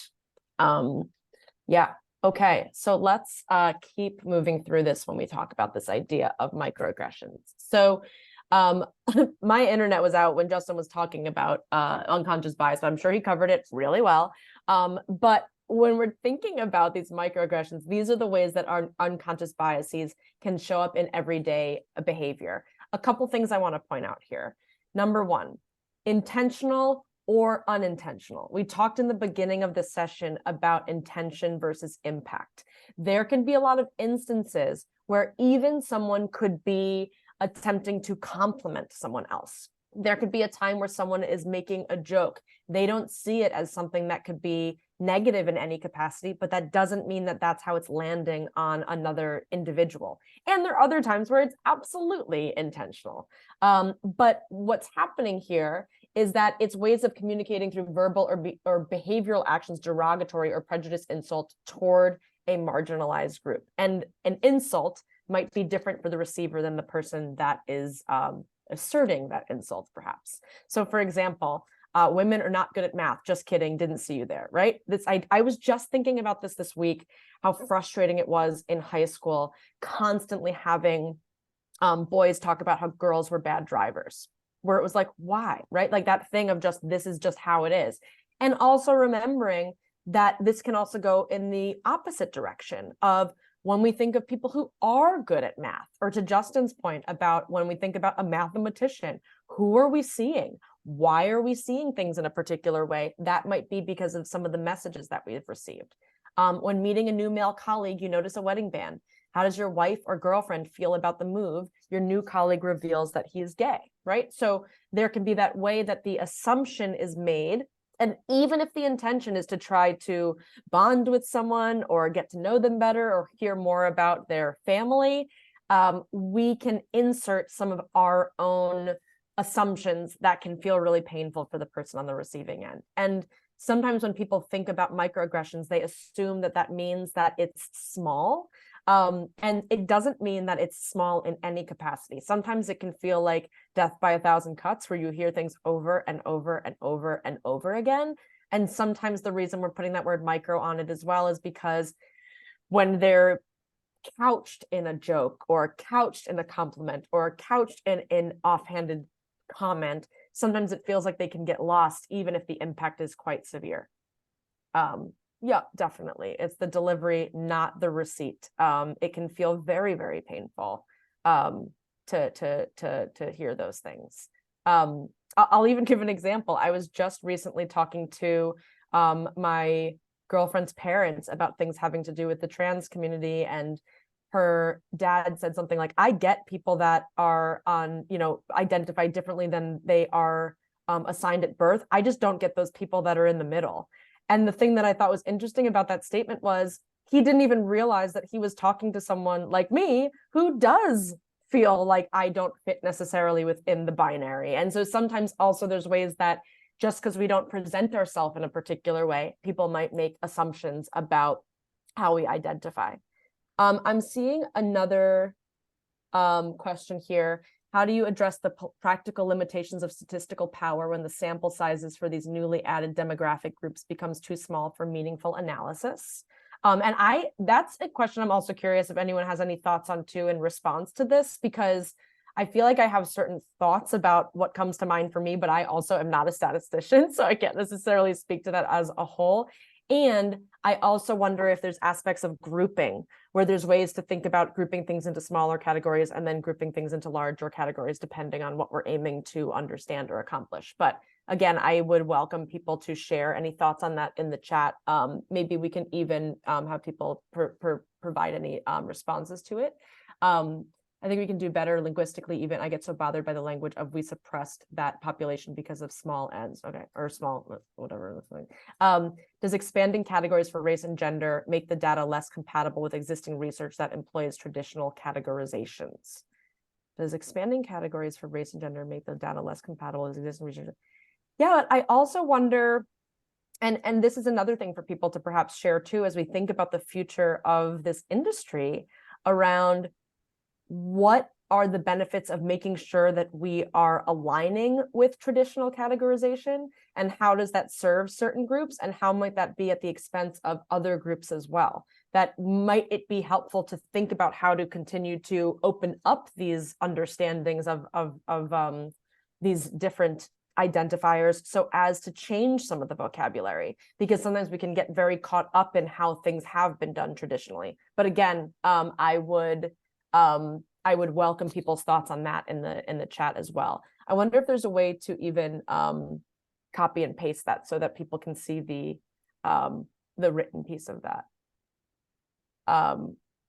Yeah, okay, so let's keep moving through this when we talk about this idea of microaggressions. So my internet was out when Justin was talking about unconscious bias, but I'm sure he covered it really well. But when we're thinking about these microaggressions, these are the ways that our unconscious biases can show up in everyday behavior. A couple things I want to point out here. Number one, intentional or unintentional. We talked in the beginning of the session about intention versus impact. There can be a lot of instances where even someone could be attempting to compliment someone else. There could be a time where someone is making a joke. They don't see it as something that could be negative in any capacity, but that doesn't mean that that's how it's landing on another individual. And there are other times where it's absolutely intentional. But what's happening here is that it's ways of communicating through verbal or behavioral actions, derogatory or prejudice insult toward a marginalized group. And an insult might be different for the receiver than the person that is asserting that insult, perhaps. So for example, women are not good at math, just kidding, didn't see you there, right? I was just thinking about this week, how frustrating it was in high school, constantly having boys talk about how girls were bad drivers, where it was like, why, right? Like that thing of just, this is just how it is. And also remembering that this can also go in the opposite direction of when we think of people who are good at math, or to Justin's point about when we think about a mathematician, who are we seeing? Why are we seeing things in a particular way? That might be because of some of the messages that we've received. When meeting a new male colleague, you notice a wedding band. How does your wife or girlfriend feel about the move? Your new colleague reveals that he is gay, right? So there can be that way that the assumption is made. And even if the intention is to try to bond with someone or get to know them better or hear more about their family, we can insert some of our own assumptions that can feel really painful for the person on the receiving end. And sometimes when people think about microaggressions, they assume that that means that it's small. And it doesn't mean that it's small in any capacity. Sometimes it can feel like death by a thousand cuts, where you hear things over and over and over and over again. And sometimes the reason we're putting that word micro on it as well is because when they're couched in a joke or couched in a compliment or couched in an offhanded comment, sometimes it feels like they can get lost even if the impact is quite severe. Yeah, definitely. It's the delivery, not the receipt. It can feel very, very painful to hear those things. I'll even give an example. I was just recently talking to my girlfriend's parents about things having to do with the trans community, and her dad said something like, I get people that are identified differently than they are assigned at birth. I just don't get those people that are in the middle. And the thing that I thought was interesting about that statement was he didn't even realize that he was talking to someone like me who does feel like I don't fit necessarily within the binary. And so sometimes also there's ways that just because we don't present ourselves in a particular way, people might make assumptions about how we identify. I'm seeing another question here. How do you address the practical limitations of statistical power when the sample sizes for these newly added demographic groups becomes too small for meaningful analysis? That's a question I'm also curious if anyone has any thoughts on too in response to this, because I feel like I have certain thoughts about what comes to mind for me, but I also am not a statistician, so I can't necessarily speak to that as a whole. And I also wonder if there's aspects of grouping where there's ways to think about grouping things into smaller categories and then grouping things into larger categories, depending on what we're aiming to understand or accomplish. But again, I would welcome people to share any thoughts on that in the chat. Maybe we can even have people provide any responses to it. I think we can do better linguistically. Even I get so bothered by the language of we suppressed that population because of small n's. Okay, or small, whatever. Does expanding categories for race and gender make the data less compatible with existing research that employs traditional categorizations? Does expanding categories for race and gender make the data less compatible with existing research? Yeah, but I also wonder, and this is another thing for people to perhaps share too, as we think about the future of this industry around what are the benefits of making sure that we are aligning with traditional categorization, and how does that serve certain groups, and how might that be at the expense of other groups as well? That might it be helpful to think about how to continue to open up these understandings of these different identifiers so as to change some of the vocabulary, because sometimes we can get very caught up in how things have been done traditionally. But again, I would welcome people's thoughts on that in the chat as well. I wonder if there's a way to even copy and paste that so that people can see the written piece of that.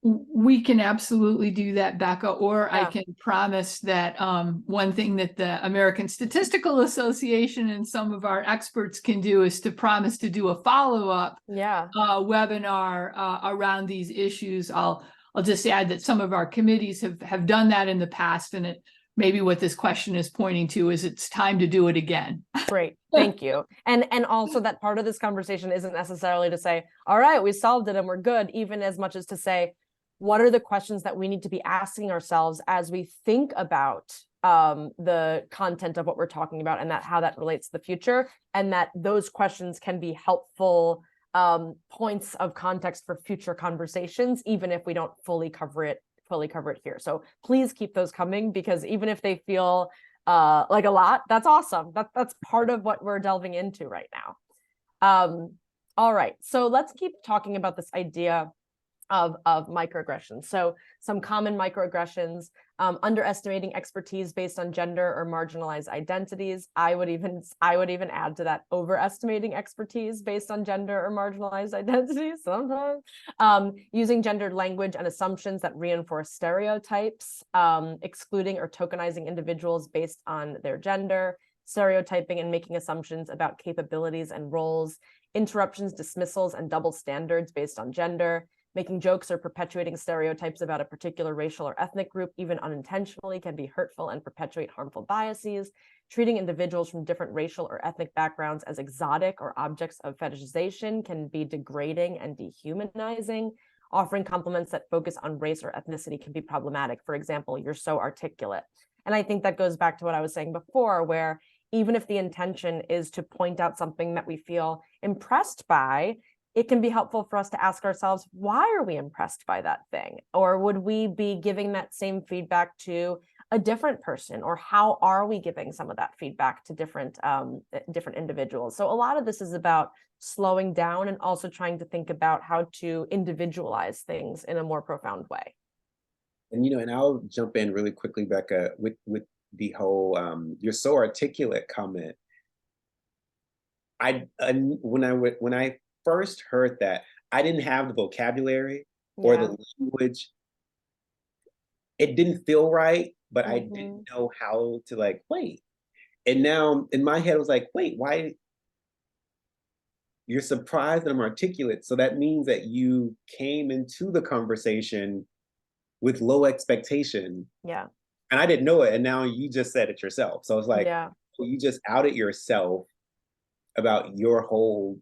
We can absolutely do that, Becca, or I Yeah. can promise that one thing that the American Statistical Association and some of our experts can do is to promise to do a follow-up webinar around these issues. I'll just add that some of our committees have done that in the past, and maybe what this question is pointing to is it's time to do it again. Great, thank you. And also that part of this conversation isn't necessarily to say, all right, we solved it and we're good, even as much as to say, what are the questions that we need to be asking ourselves as we think about the content of what we're talking about, and that how that relates to the future, and that those questions can be helpful points of context for future conversations, even if we don't fully cover it here. So please keep those coming, because even if they feel like a lot, that's awesome. That's part of what we're delving into right now. All right, so let's keep talking about this idea of microaggressions. So some common microaggressions: underestimating expertise based on gender or marginalized identities. I would even add to that, overestimating expertise based on gender or marginalized identities sometimes. Using gendered language and assumptions that reinforce stereotypes, excluding or tokenizing individuals based on their gender, stereotyping and making assumptions about capabilities and roles, interruptions, dismissals, and double standards based on gender, making jokes or perpetuating stereotypes about a particular racial or ethnic group, even unintentionally, can be hurtful and perpetuate harmful biases. Treating individuals from different racial or ethnic backgrounds as exotic or objects of fetishization can be degrading and dehumanizing. Offering compliments that focus on race or ethnicity can be problematic. For example, "You're so articulate." And I think that goes back to what I was saying before, where even if the intention is to point out something that we feel impressed by, it can be helpful for us to ask ourselves, why are we impressed by that thing? Or would we be giving that same feedback to a different person? Or how are we giving some of that feedback to different individuals? So a lot of this is about slowing down and also trying to think about how to individualize things in a more profound way. And and I'll jump in really quickly, Becca, with the whole "you're so articulate" comment. When I first heard that, I didn't have the vocabulary or the language. It didn't feel right, but I didn't know how to wait. And now in my head, I was like, wait, why? You're surprised that I'm articulate. So that means that you came into the conversation with low expectation. Yeah. And I didn't know it. And now you just said it yourself. So it's like, yeah. you just outed yourself about your whole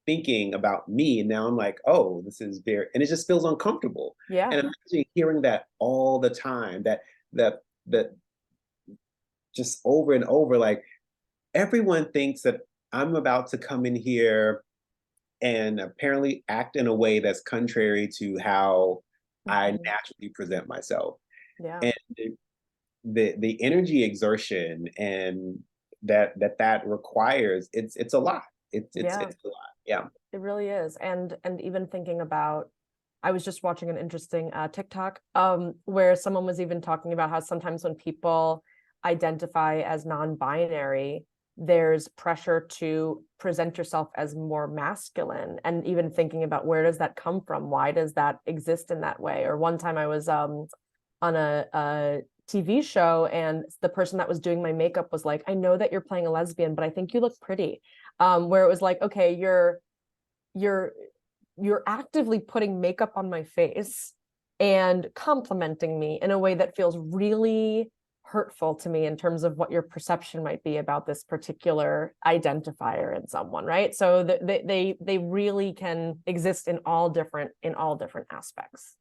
thinking about me, and now I'm like, oh, this is very, and it just feels uncomfortable. Yeah. And imagine hearing that all the time, that just over and over, like everyone thinks that I'm about to come in here and apparently act in a way that's contrary to how I naturally present myself. Yeah. And the energy exertion and that requires, it's a lot. It's a lot. Yeah. It really is. And even thinking about, I was just watching an interesting TikTok where someone was even talking about how sometimes when people identify as non-binary, there's pressure to present yourself as more masculine, and even thinking about where does that come from? Why does that exist in that way? Or one time I was on a TV show, and the person that was doing my makeup was like, I know that you're playing a lesbian, but I think you look pretty. Where it was like, okay, you're actively putting makeup on my face and complimenting me in a way that feels really hurtful to me in terms of what your perception might be about this particular identifier in someone, right? So they really can exist in all different aspects.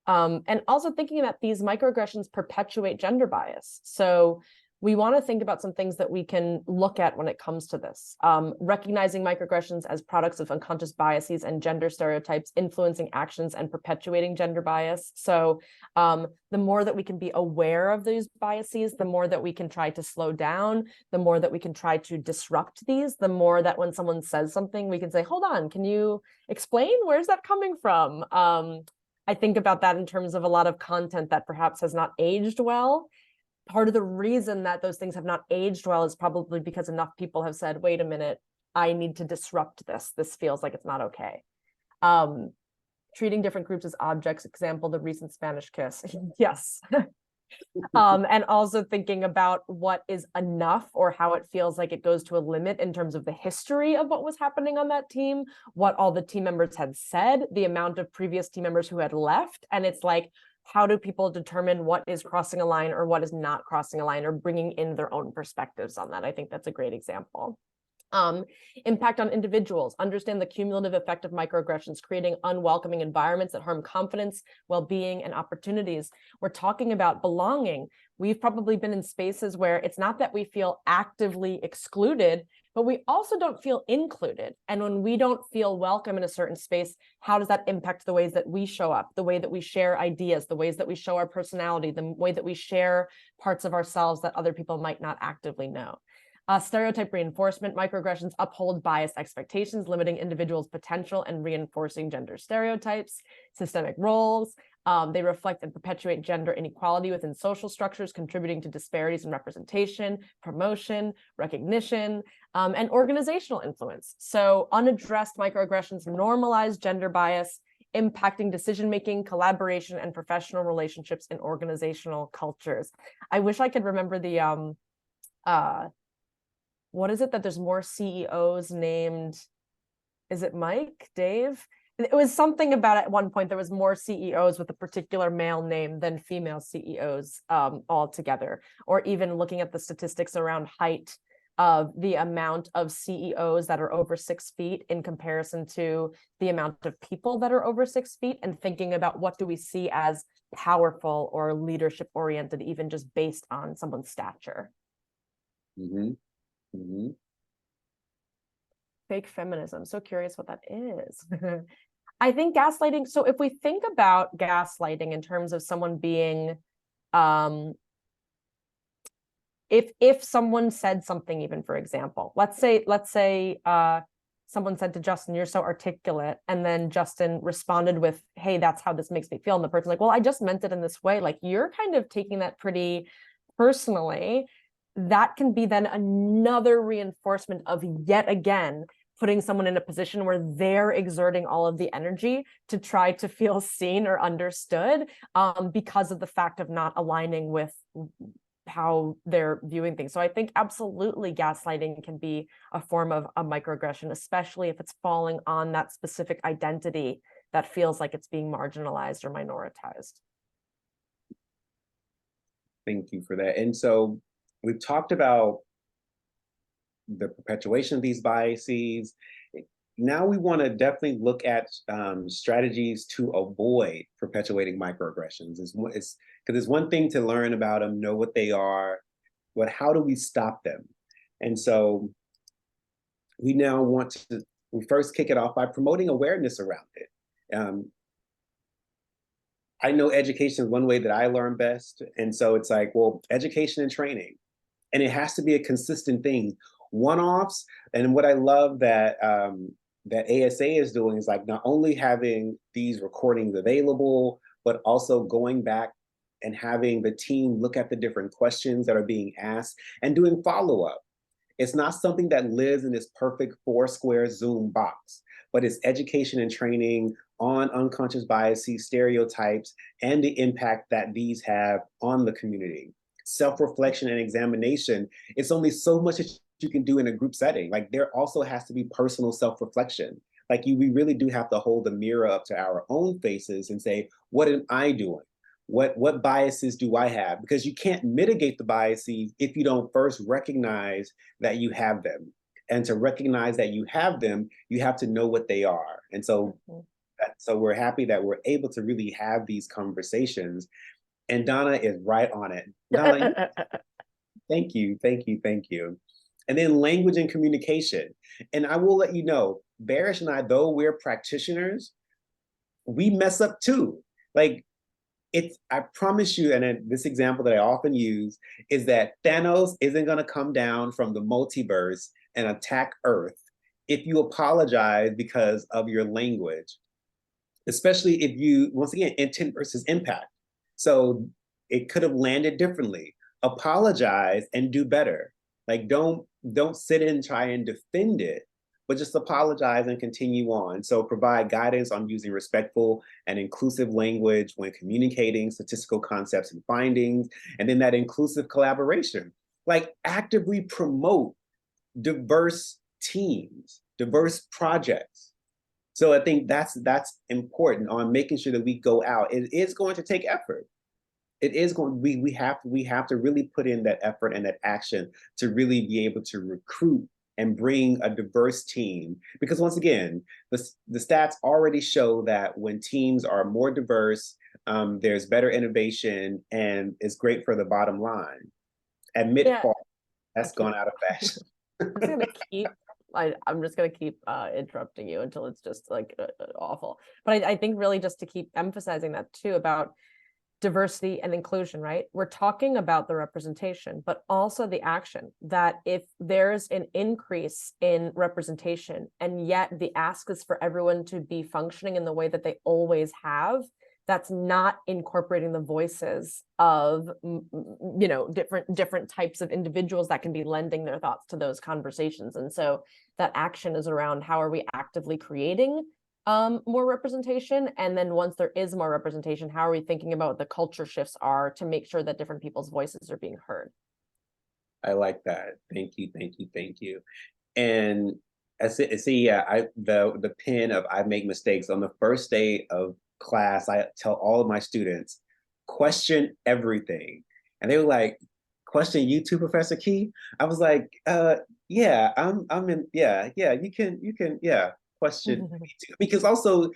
And also thinking that these microaggressions perpetuate gender bias. So we want to think about some things that we can look at when it comes to this. Recognizing microaggressions as products of unconscious biases and gender stereotypes influencing actions and perpetuating gender bias. So the more that we can be aware of these biases, the more that we can try to slow down, the more that we can try to disrupt these, the more that when someone says something, we can say, hold on, can you explain? Where's that coming from? I think about that in terms of a lot of content that perhaps has not aged well. Part of the reason that those things have not aged well is probably because enough people have said, wait a minute, I need to disrupt this. This feels like it's not okay. Treating different groups as objects, example, the recent Spanish kiss. Yes. And also thinking about what is enough, or how it feels like it goes to a limit in terms of the history of what was happening on that team, what all the team members had said, the amount of previous team members who had left. And it's like, how do people determine what is crossing a line or what is not crossing a line, or bringing in their own perspectives on that? I think that's a great example. Impact on individuals, understand the cumulative effect of microaggressions, creating unwelcoming environments that harm confidence, well-being, and opportunities. We're talking about belonging. We've probably been in spaces where it's not that we feel actively excluded, but we also don't feel included. And when we don't feel welcome in a certain space, how does that impact the ways that we show up, the way that we share ideas, the ways that we show our personality, the way that we share parts of ourselves that other people might not actively know? Stereotype reinforcement, microaggressions uphold biased expectations, limiting individuals' potential and reinforcing gender stereotypes. Systemic roles, they reflect and perpetuate gender inequality within social structures, contributing to disparities in representation, promotion, recognition, and organizational influence. So unaddressed microaggressions normalize gender bias, impacting decision-making, collaboration, and professional relationships in organizational cultures. I wish I could remember the what is it that there's more CEOs named, is it Mike, Dave? It was something about at one point there was more CEOs with a particular male name than female CEOs altogether. Or even looking at the statistics around height of the amount of CEOs that are over 6 feet in comparison to the amount of people that are over 6 feet, and thinking about what do we see as powerful or leadership oriented, even just based on someone's stature. Mm-hmm. Mm-hmm. Fake feminism. So curious what that is. I think gaslighting. So if we think about gaslighting in terms of someone being, if someone said something, even for example, let's say someone said to Justin, "You're so articulate," and then Justin responded with, "Hey, that's how this makes me feel," and the person's like, "Well, I just meant it in this way." Like, you're kind of taking that pretty personally. That can be then another reinforcement of, yet again, putting someone in a position where they're exerting all of the energy to try to feel seen or understood, because of the fact of not aligning with how they're viewing things. So I think absolutely gaslighting can be a form of a microaggression, especially if it's falling on that specific identity that feels like it's being marginalized or minoritized. Thank you for that. And so we've talked about the perpetuation of these biases. Now we want to definitely look at strategies to avoid perpetuating microaggressions. Because it's one thing to learn about them, know what they are, but how do we stop them? And so we now want to first kick it off by promoting awareness around it. I know education is one way that I learn best. And so it's like, well, education and training. And it has to be a consistent thing. One-offs, and what I love that that ASA is doing is like not only having these recordings available, but also going back and having the team look at the different questions that are being asked and doing follow-up. It's not something that lives in this perfect four-square Zoom box, but it's education and training on unconscious biases, stereotypes, and the impact that these have on the community. Self-reflection and examination, it's only so much that you can do in a group setting. Like there also has to be personal self-reflection. Like we really do have to hold the mirror up to our own faces and say, what am I doing? What biases do I have? Because you can't mitigate the biases if you don't first recognize that you have them. And to recognize that you have them, you have to know what they are. And so, so we're happy that we're able to really have these conversations. And Donna is right on it. Donna, thank you. And then language and communication. And I will let you know, Barish and I, though we're practitioners, we mess up too. Like I promise you, and this example that I often use is that Thanos isn't gonna come down from the multiverse and attack Earth if you apologize because of your language, especially if you, once again, intent versus impact. So it could have landed differently. Apologize and do better. Like don't sit and try and defend it, but just apologize and continue on. So provide guidance on using respectful and inclusive language when communicating statistical concepts and findings, and then that inclusive collaboration. Like actively promote diverse teams, diverse projects. So I think that's important on making sure that we go out. It is going to take effort. It is going, we have to really put in that effort and that action to really be able to recruit and bring a diverse team. Because once again, the stats already show that when teams are more diverse, there's better innovation and it's great for the bottom line. Admit fault, that's gone out of fashion. I'm just gonna keep interrupting you until it's just like awful. But I think really just to keep emphasizing that too about diversity and inclusion, right? We're talking about the representation, but also the action, that if there's an increase in representation and yet the ask is for everyone to be functioning in the way that they always have, that's not incorporating the voices of, you know, different types of individuals that can be lending their thoughts to those conversations. And so that action is around how are we actively creating more representation, and then once there is more representation, how are we thinking about what the culture shifts are to make sure that different people's voices are being heard. I like that. Thank you. And I see, yeah, the pin of I make mistakes on the first day of class. I tell all of my students, question everything, and they were like, question you too, Professor Key? I was like, yeah, I'm in, yeah, you can, yeah. Question because also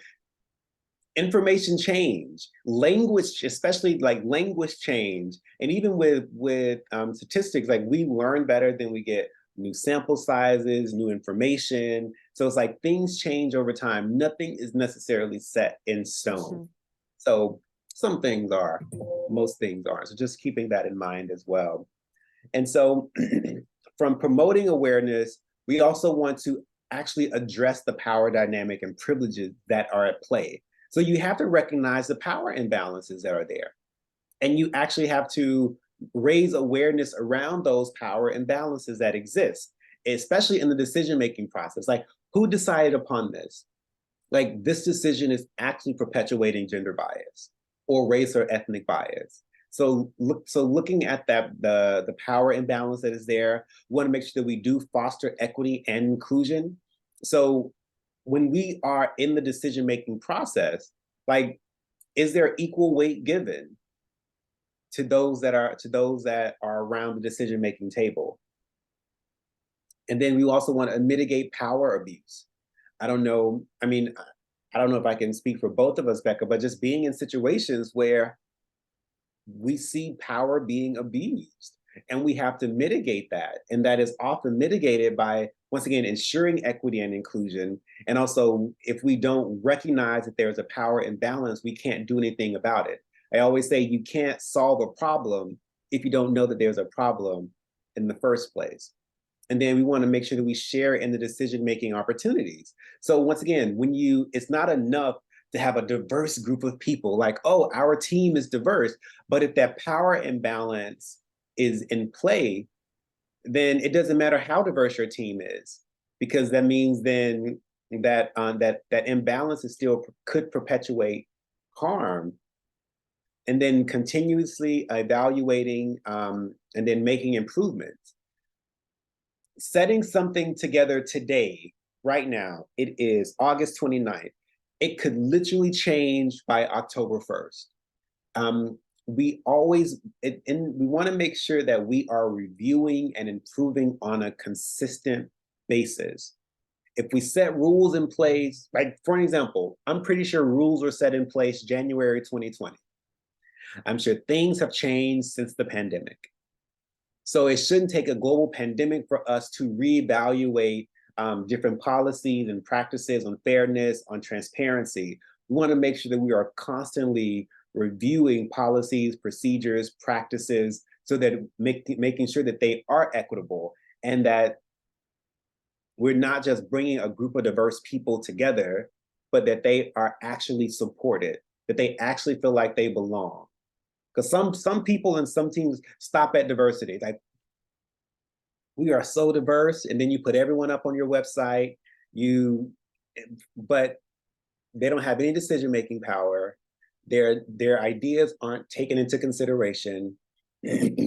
information change, language, especially like language change, and even with statistics, like we learn better than we get new sample sizes, new information. So it's like things change over time. Nothing is necessarily set in stone. So some things are, most things aren't. So just keeping that in mind as well. And so from promoting awareness, we also want to actually address the power dynamic and privileges that are at play. So you have to recognize the power imbalances that are there. And you actually have to raise awareness around those power imbalances that exist, especially in the decision-making process. Like, who decided upon this? Like, this decision is actually perpetuating gender bias or race or ethnic bias. So looking at that, the power imbalance that is there, we want to make sure that we do foster equity and inclusion. So when we are in the decision-making process, like, is there equal weight given to those that are around the decision-making table? And then we also want to mitigate power abuse. I don't know, I mean, I don't know if I can speak for both of us, Becca, but just being in situations where we see power being abused, and we have to mitigate that. And that is often mitigated by, once again, ensuring equity and inclusion. And also, if we don't recognize that there's a power imbalance, we can't do anything about it. I always say you can't solve a problem if you don't know that there's a problem in the first place. And then we want to make sure that we share in the decision-making opportunities. So once again, it's not enough to have a diverse group of people, like, oh, our team is diverse, but if that power imbalance is in play, then it doesn't matter how diverse your team is, because that means then that that imbalance is still could perpetuate harm. And then continuously evaluating and then making improvements. Setting something together today, right now, it is August 29th. It could literally change by October 1st. We want to make sure that we are reviewing and improving on a consistent basis. If we set rules in place, like for an example, I'm pretty sure rules were set in place January 2020. I'm sure things have changed since the pandemic. So it shouldn't take a global pandemic for us to reevaluate different policies and practices on fairness, on transparency. We want to make sure that we are constantly reviewing policies, procedures, practices, so that making sure that they are equitable, and that we're not just bringing a group of diverse people together, but that they are actually supported, that they actually feel like they belong. Because some people and some teams stop at diversity. Like, we are so diverse, and then you put everyone up on your website, but they don't have any decision-making power. Their ideas aren't taken into consideration.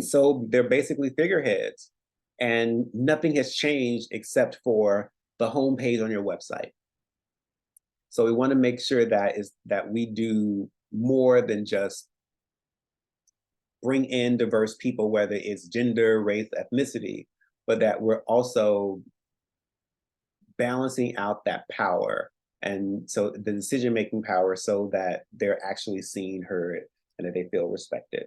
So they're basically figureheads, and nothing has changed except for the homepage on your website. So we want to make sure that we do more than just bring in diverse people, whether it's gender, race, ethnicity, but that we're also balancing out that power. And so the decision-making power, so that they're actually seen, heard, and that they feel respected.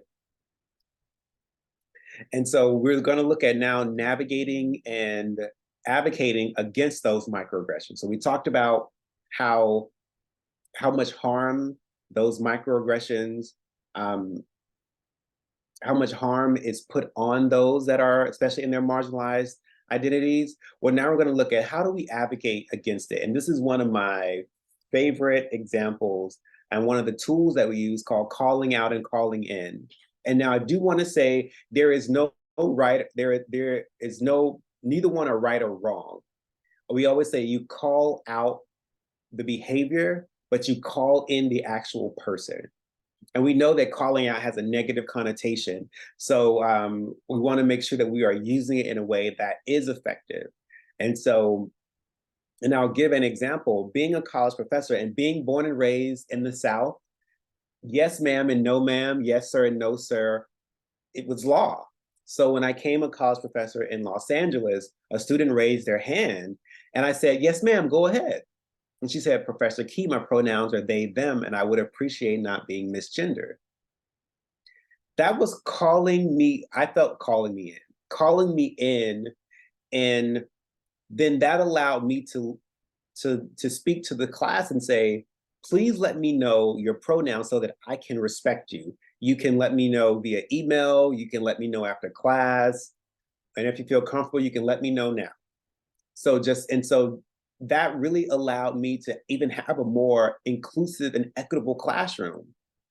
And so we're going to look at now navigating and advocating against those microaggressions. So we talked about how much harm those microaggressions, how much harm is put on those that are, especially in their marginalized identities. Well, now we're going to look at how do we advocate against it. And this is one of my favorite examples, and one of the tools that we use, called calling out and calling in. And now I do want to say there is no right, there is neither one are right or wrong. We always say you call out the behavior, but you call in the actual person. And we know that calling out has a negative connotation. So we want to make sure that we are using it in a way that is effective. And I'll give an example. Being a college professor and being born and raised in the South, yes, ma'am, and no, ma'am, yes, sir, and no, sir, it was law. So when I became a college professor in Los Angeles, a student raised their hand, and I said, yes, ma'am, go ahead. And she said, Professor Key, my pronouns are they, them, and I would appreciate not being misgendered. That was calling me, I felt calling me in, and then that allowed me to speak to the class and say, please let me know your pronouns so that I can respect you. You can let me know via email, you can let me know after class, and if you feel comfortable, you can let me know now. So that really allowed me to even have a more inclusive and equitable classroom,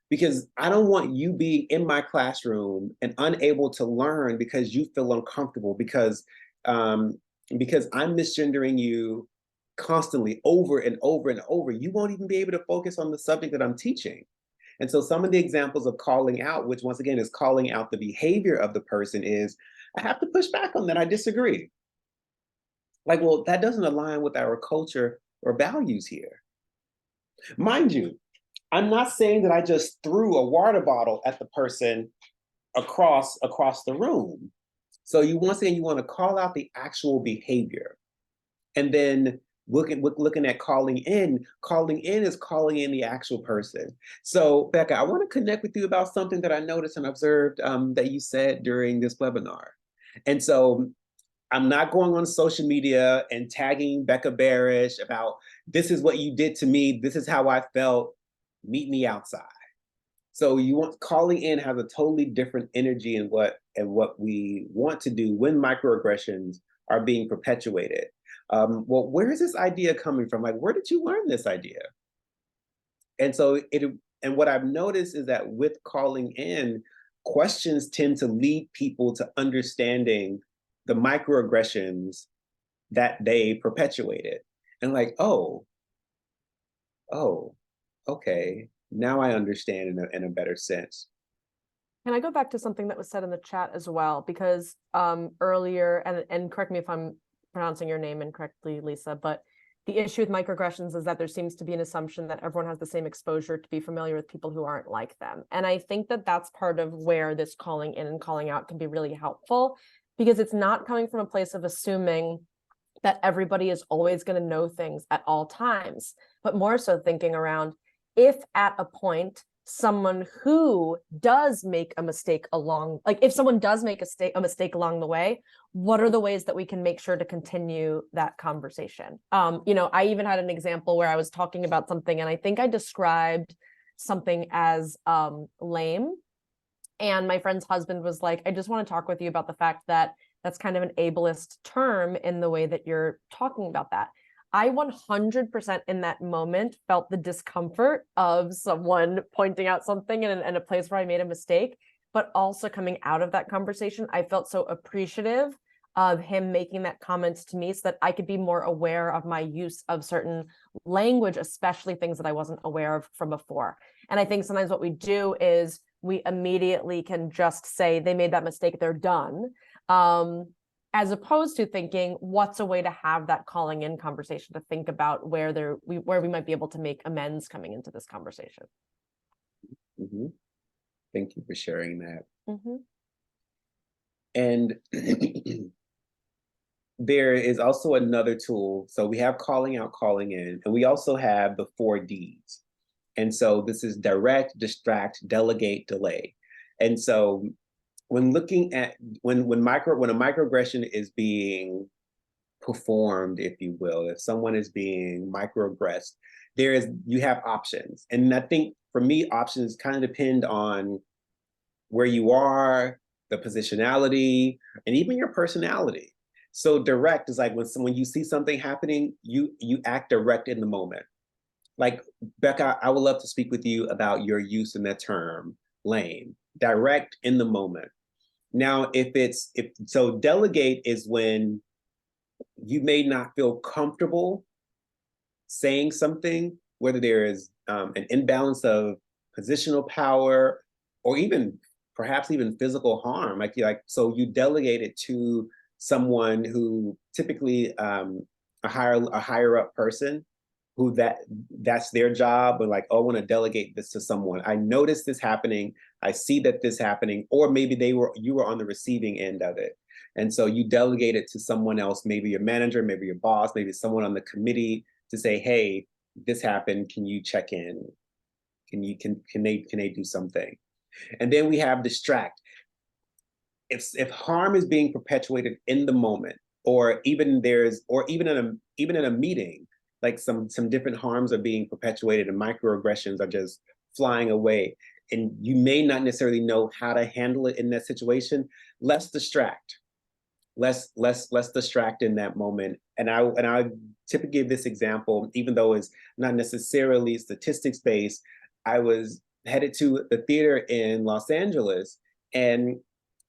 because I don't want you being in my classroom and unable to learn because you feel uncomfortable, because I'm misgendering you constantly over and over and over. You won't even be able to focus on the subject that I'm teaching. And so some of the examples of calling out, which once again is calling out the behavior of the person, is I have to push back on that. I disagree. Like, well, that doesn't align with our culture or values here. Mind you, I'm not saying that I just threw a water bottle at the person across the room. So you once again, you want to call out the actual behavior. And then looking at calling in is calling in the actual person. So Becca, I want to connect with you about something that I noticed and observed that you said during this webinar. And so I'm not going on social media and tagging Becca Barish about this is what you did to me, this is how I felt, meet me outside. So calling in has a totally different energy in what we want to do when microaggressions are being perpetuated. Well, where is this idea coming from? Like, where did you learn this idea? And so and what I've noticed is that with calling in, questions tend to lead people to understanding the microaggressions that they perpetuated. And like, oh, okay, now I understand in a better sense. Can I go back to something that was said in the chat as well? Because earlier, and correct me if I'm pronouncing your name incorrectly, Lisa, but the issue with microaggressions is that there seems to be an assumption that everyone has the same exposure to be familiar with people who aren't like them. And I think that that's part of where this calling in and calling out can be really helpful, because it's not coming from a place of assuming that everybody is always going to know things at all times, but more so thinking around, if at a point someone who does make a mistake if someone does make a mistake along the way, what are the ways that we can make sure to continue that conversation? I even had an example where I was talking about something and I think I described something as lame. And my friend's husband was like, I just want to talk with you about the fact that that's kind of an ableist term in the way that you're talking about that. I 100% in that moment felt the discomfort of someone pointing out something in a place where I made a mistake, but also coming out of that conversation, I felt so appreciative of him making that comment to me so that I could be more aware of my use of certain language, especially things that I wasn't aware of from before. And I think sometimes what we do is we immediately can just say they made that mistake, they're done. As opposed to thinking, what's a way to have that calling in conversation, to think about where we might be able to make amends coming into this conversation. Mm-hmm. Thank you for sharing that. Mm-hmm. And there is also another tool. So we have calling out, calling in, and we also have the 4 Ds. And so this is direct, distract, delegate, delay. And so when looking at when a microaggression is being performed, if you will, if someone is being microaggressed, you have options. And I think for me, options kind of depend on where you are, the positionality, and even your personality. So direct is like when you see something happening, you act direct in the moment. Like, Becca, I would love to speak with you about your use in that term, lame, direct in the moment. Now, so delegate is when you may not feel comfortable saying something, whether there is an imbalance of positional power or perhaps even physical harm. So you delegate it to someone who typically a higher up person who that's their job, but like, oh, I want to delegate this to someone. I noticed this happening. I see that this happening, or maybe you were on the receiving end of it. And so you delegate it to someone else, maybe your manager, maybe your boss, maybe someone on the committee to say, hey, this happened. Can you check in? Can they do something? And then we have distract. If harm is being perpetuated in the moment, or even in a meeting, like some different harms are being perpetuated and microaggressions are just flying away, and you may not necessarily know how to handle it in that situation, let's distract. Let's distract in that moment. And I typically give this example, even though it's not necessarily statistics based. I was headed to the theater in Los Angeles, and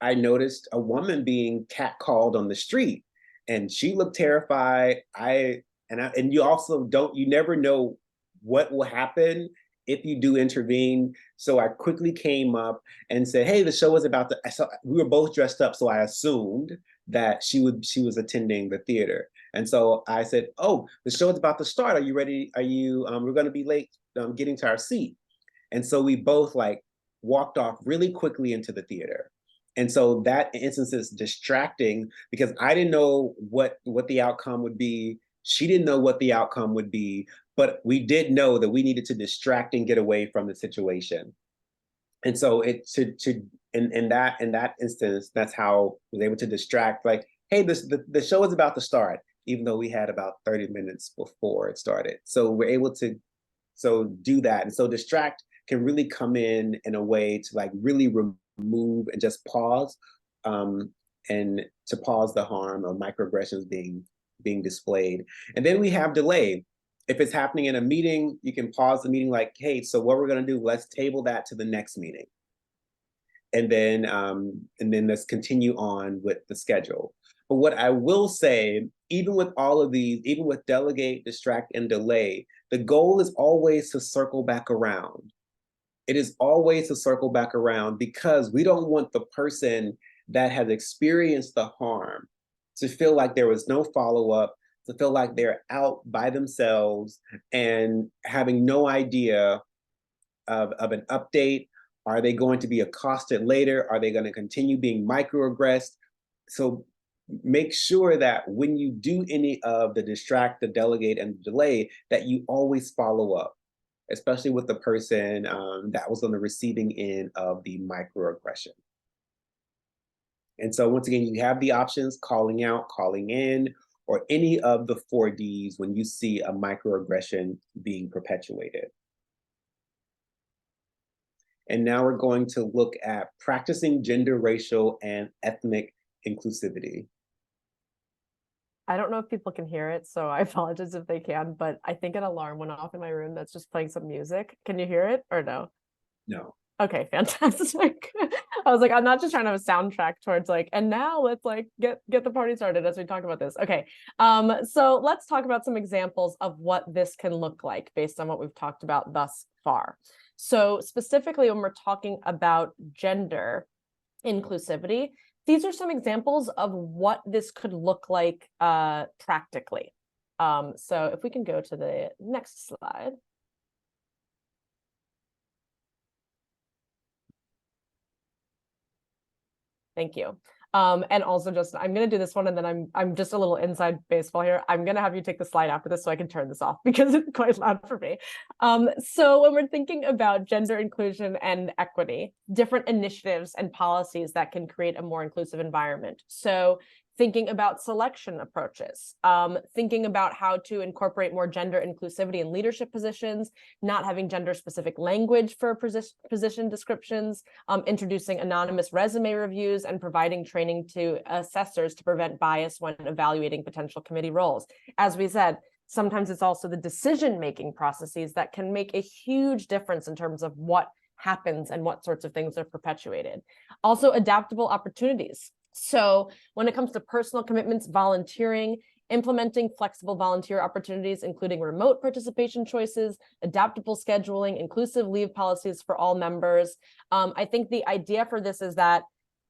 I noticed a woman being catcalled on the street, and she looked terrified. And you never know what will happen if you do intervene. So I quickly came up and said, hey, the show was about to, we were both dressed up. So I assumed that she was attending the theater. And so I said, oh, the show is about to start. Are you ready? We're going to be late getting to our seat. And so we both walked off really quickly into the theater. And so that instance is distracting because I didn't know what the outcome would be. She didn't know what the outcome would be, but we did know that we needed to distract and get away from the situation. And so in that instance, that's how I was able to distract. Like, hey, the show is about to start, even though we had about 30 minutes before it started. So we're able to do that. And so distract can really come in a way to like really remove and just pause, and to pause the harm of microaggressions being displayed. And then we have delay. If it's happening in a meeting, you can pause the meeting like, hey, so what we're going to do, let's table that to the next meeting. And then let's continue on with the schedule. But what I will say, even with all of these, even with delegate, distract, and delay, the goal is always to circle back around. It is always to circle back around because we don't want the person that has experienced the harm to feel like there was no follow-up, to feel like they're out by themselves and having no idea of an update. Are they going to be accosted later? Are they going to continue being microaggressed? So make sure that when you do any of the distract, the delegate, and the delay, that you always follow up, especially with the person that was on the receiving end of the microaggression. And so once again, you have the options: calling out, calling in, or any of the 4 Ds when you see a microaggression being perpetuated. And now we're going to look at practicing gender, racial, and ethnic inclusivity. I don't know if people can hear it, so I apologize if they can, but I think an alarm went off in my room that's just playing some music. Can you hear it or no? No. Okay, fantastic. I was like, I'm not just trying to have a soundtrack towards like, and now let's like get the party started as we talk about this. Okay, so let's talk about some examples of what this can look like based on what we've talked about thus far. So specifically, when we're talking about gender inclusivity, these are some examples of what this could look like practically. So if we can go to the next slide. Thank you. And also just, I'm going to do this one and then I'm just a little inside baseball here. I'm going to have you take the slide after this so I can turn this off because it's quite loud for me. So when we're thinking about gender inclusion and equity, different initiatives and policies that can create a more inclusive environment. So thinking about selection approaches, thinking about how to incorporate more gender inclusivity in leadership positions, not having gender-specific language for position descriptions, introducing anonymous resume reviews, and providing training to assessors to prevent bias when evaluating potential committee roles. As we said, sometimes it's also the decision-making processes that can make a huge difference in terms of what happens and what sorts of things are perpetuated. Also, adaptable opportunities. So when it comes to personal commitments, volunteering, implementing flexible volunteer opportunities, including remote participation choices, adaptable scheduling, inclusive leave policies for all members. I think the idea for this is that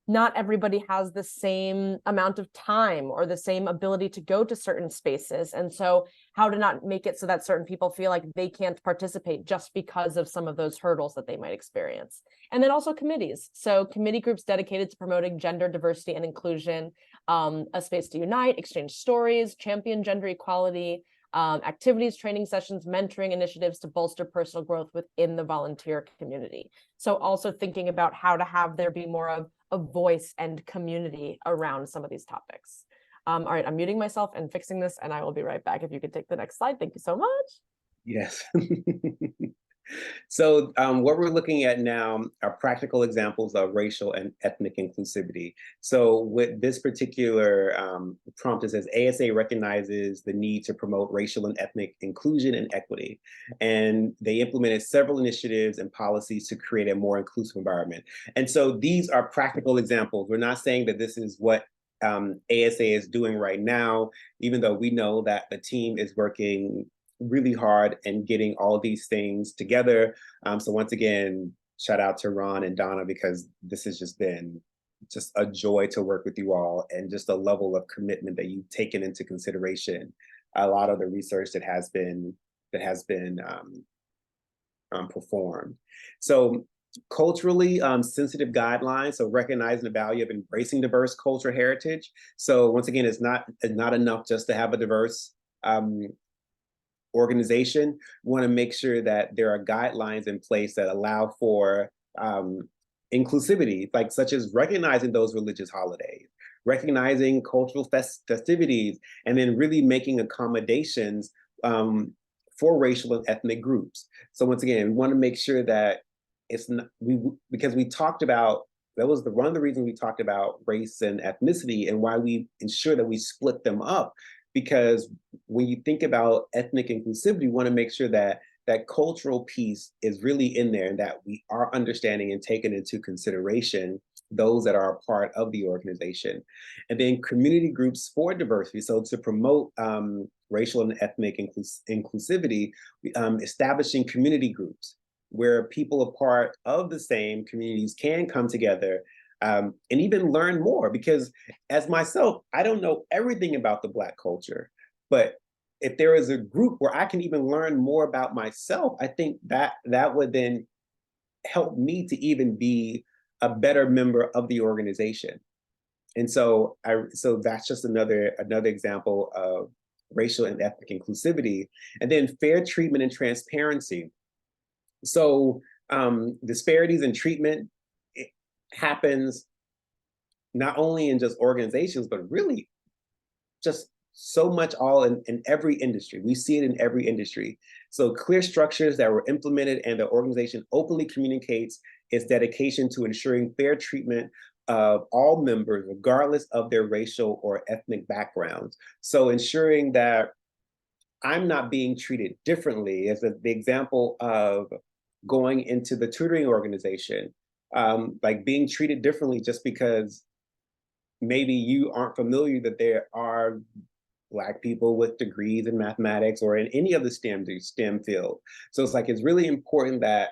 not everybody has the same amount of time or the same ability to go to certain spaces. And so how to not make it so that certain people feel like they can't participate just because of some of those hurdles that they might experience. And then also committees. So committee groups dedicated to promoting gender diversity and inclusion, a space to unite, exchange stories, champion gender equality, activities, training sessions, mentoring initiatives to bolster personal growth within the volunteer community. So also thinking about how to have there be more of a voice and community around some of these topics. All right, I'm muting myself and fixing this, and I will be right back. If you could take the next slide. Thank you so much. Yes. So what we're looking at now are practical examples of racial and ethnic inclusivity. So with this particular prompt, it says ASA recognizes the need to promote racial and ethnic inclusion and equity. And they implemented several initiatives and policies to create a more inclusive environment. And so these are practical examples. We're not saying that this is what ASA is doing right now, even though we know that the team is working really hard and getting all these things together. So once again, shout out to Ron and Donna, because this has just been just a joy to work with you all, and just a level of commitment that you've taken into consideration a lot of the research that has been performed. So culturally sensitive guidelines, so recognizing the value of embracing diverse cultural heritage. So once again, it's not enough just to have a diverse organization. We want to make sure that there are guidelines in place that allow for inclusivity, like such as recognizing those religious holidays, recognizing cultural festivities, and then really making accommodations for racial and ethnic groups. So once again, we want to make sure that it's not, because we talked about, that was one of the reasons we talked about race and ethnicity and why we ensure that we split them up. Because when you think about ethnic inclusivity, we want to make sure that that cultural piece is really in there and that we are understanding and taking into consideration those that are a part of the organization. And then community groups for diversity. So to promote racial and ethnic inclusivity, establishing community groups where people a part of the same communities can come together and even learn more. Because as myself, I don't know everything about the Black culture, but if there is a group where I can even learn more about myself, I think that that would then help me to even be a better member of the organization. And so that's just another example of racial and ethnic inclusivity. And then fair treatment and transparency. So disparities in treatment, it happens not only in just organizations, but really just so much all in every industry. We see it in every industry. So clear structures that were implemented and the organization openly communicates its dedication to ensuring fair treatment of all members, regardless of their racial or ethnic backgrounds. So ensuring that I'm not being treated differently is the example of going into the tutoring organization, like being treated differently just because maybe you aren't familiar that there are Black people with degrees in mathematics or in any of the STEM field. So it's like, it's really important that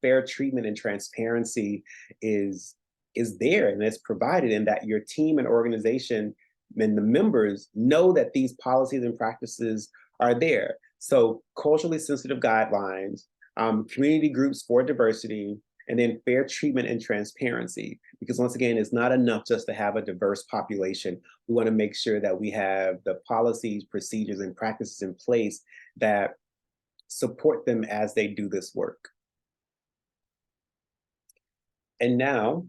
fair treatment and transparency is there and it's provided, and that your team and organization and the members know that these policies and practices are there. So culturally sensitive guidelines, community groups for diversity, and then fair treatment and transparency. Because once again, it's not enough just to have a diverse population. We want to make sure that we have the policies, procedures, and practices in place that support them as they do this work. And now,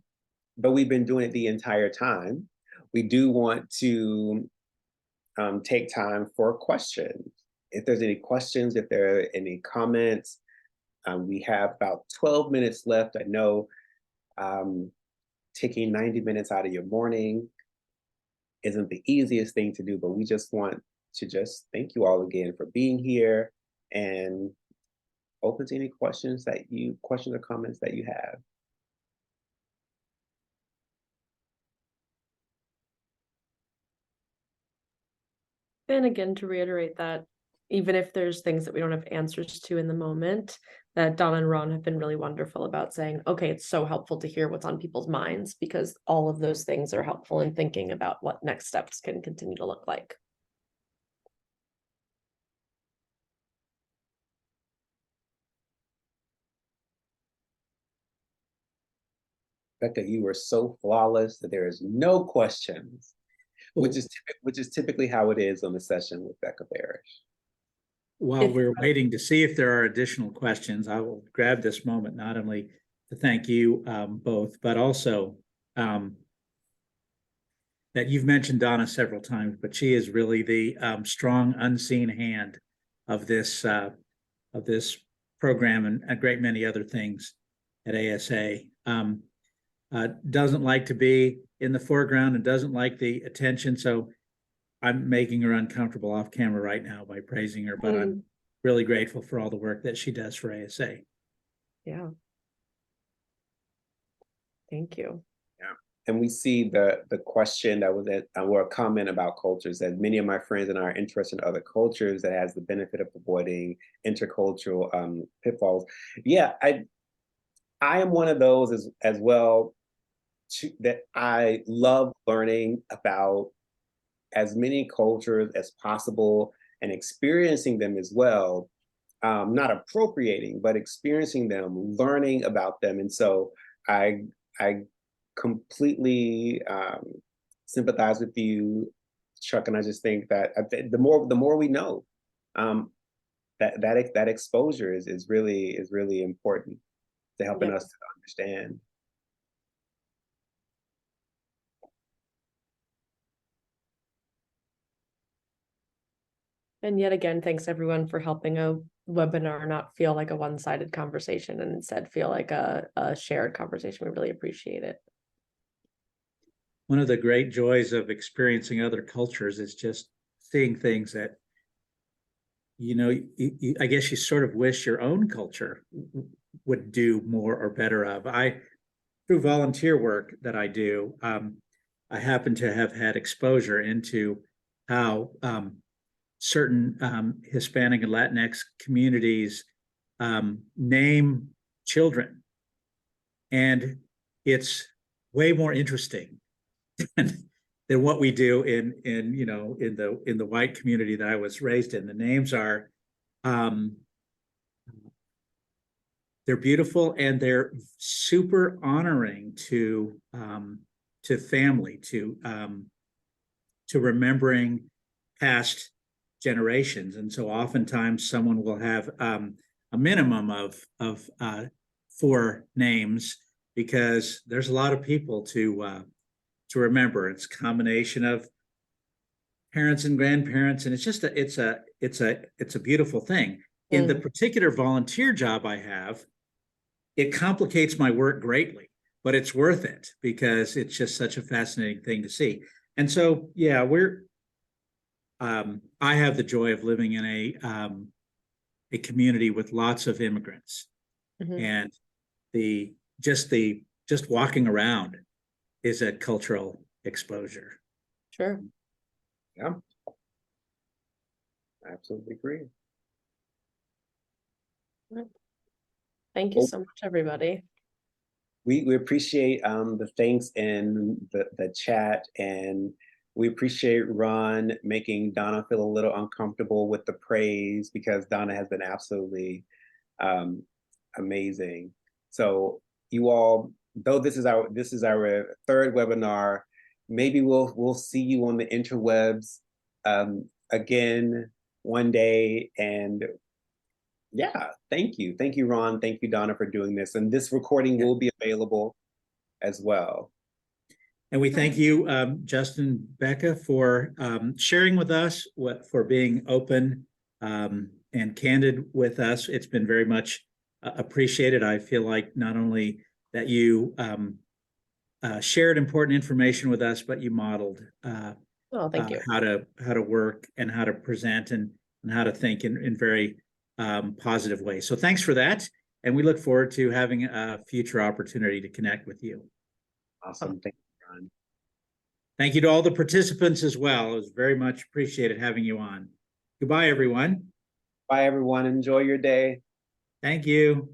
but we've been doing it the entire time, we do want to take time for questions. If there's any questions, if there are any comments, we have about 12 minutes left. I know taking 90 minutes out of your morning isn't the easiest thing to do, but we just want to just thank you all again for being here and open to any questions or comments that you have. And again, to reiterate that even if there's things that we don't have answers to in the moment, that Donna and Ron have been really wonderful about saying, okay, it's so helpful to hear what's on people's minds, because all of those things are helpful in thinking about what next steps can continue to look like. Becca, you were so flawless that there is no questions, which is typically how it is on the session with Becca Barish. While we're waiting to see if there are additional questions, I will grab this moment not only to thank you both, but also that you've mentioned Donna several times, but she is really the strong unseen hand of this program and a great many other things at ASA. Doesn't like to be in the foreground and doesn't like the attention, so I'm making her uncomfortable off camera right now by praising her, but I'm really grateful for all the work that she does for ASA. Yeah. Thank you. Yeah. And we see the question that was or a comment about cultures, that many of my friends and I are interested in other cultures that has the benefit of avoiding intercultural pitfalls. Yeah, I am one of those as well, that I love learning about as many cultures as possible and experiencing them as well. not appropriating, but experiencing them, learning about them. And so I completely sympathize with you, Chuck, and I just think that the more we know, that exposure is really important to helping us to understand. And yet again, thanks everyone for helping a webinar not feel like a one-sided conversation and instead feel like a shared conversation. We really appreciate it. One of the great joys of experiencing other cultures is just seeing things that, you know, I guess you sort of wish your own culture would do more or better of. Through volunteer work that I do, I happen to have had exposure into how certain Hispanic and Latinx communities name children, and it's way more interesting than what we do in the white community that I was raised in. The names are they're beautiful, and they're super honoring to family, to remembering past generations. And so oftentimes someone will have a minimum of 4 names, because there's a lot of people to remember. It's a combination of parents and grandparents, and it's just it's a beautiful thing. In the particular volunteer job I have, it complicates my work greatly, but it's worth it because it's just such a fascinating thing to see. And so, yeah, I have the joy of living in a community with lots of immigrants, and just walking around is a cultural exposure. Sure. Yeah, I absolutely agree. Thank you so much, everybody. We appreciate the thanks in the chat, and we appreciate Ron making Donna feel a little uncomfortable with the praise, because Donna has been absolutely amazing. So you all, though this is our 3rd webinar, maybe we'll see you on the interwebs again one day. And yeah, thank you, Ron, thank you, Donna, for doing this. And this recording will be available as well. And we thank you, Justin, Becca, for sharing with us, for being open and candid with us. It's been very much appreciated. I feel like not only that you shared important information with us, but you modeled thank you. how to work and how to present and how to think in very positive ways. So thanks for that. And we look forward to having a future opportunity to connect with you. Awesome. Thank you, Ron. Thank you to all the participants as well. It was very much appreciated having you on. Goodbye, everyone. Bye, everyone. Enjoy your day. Thank you.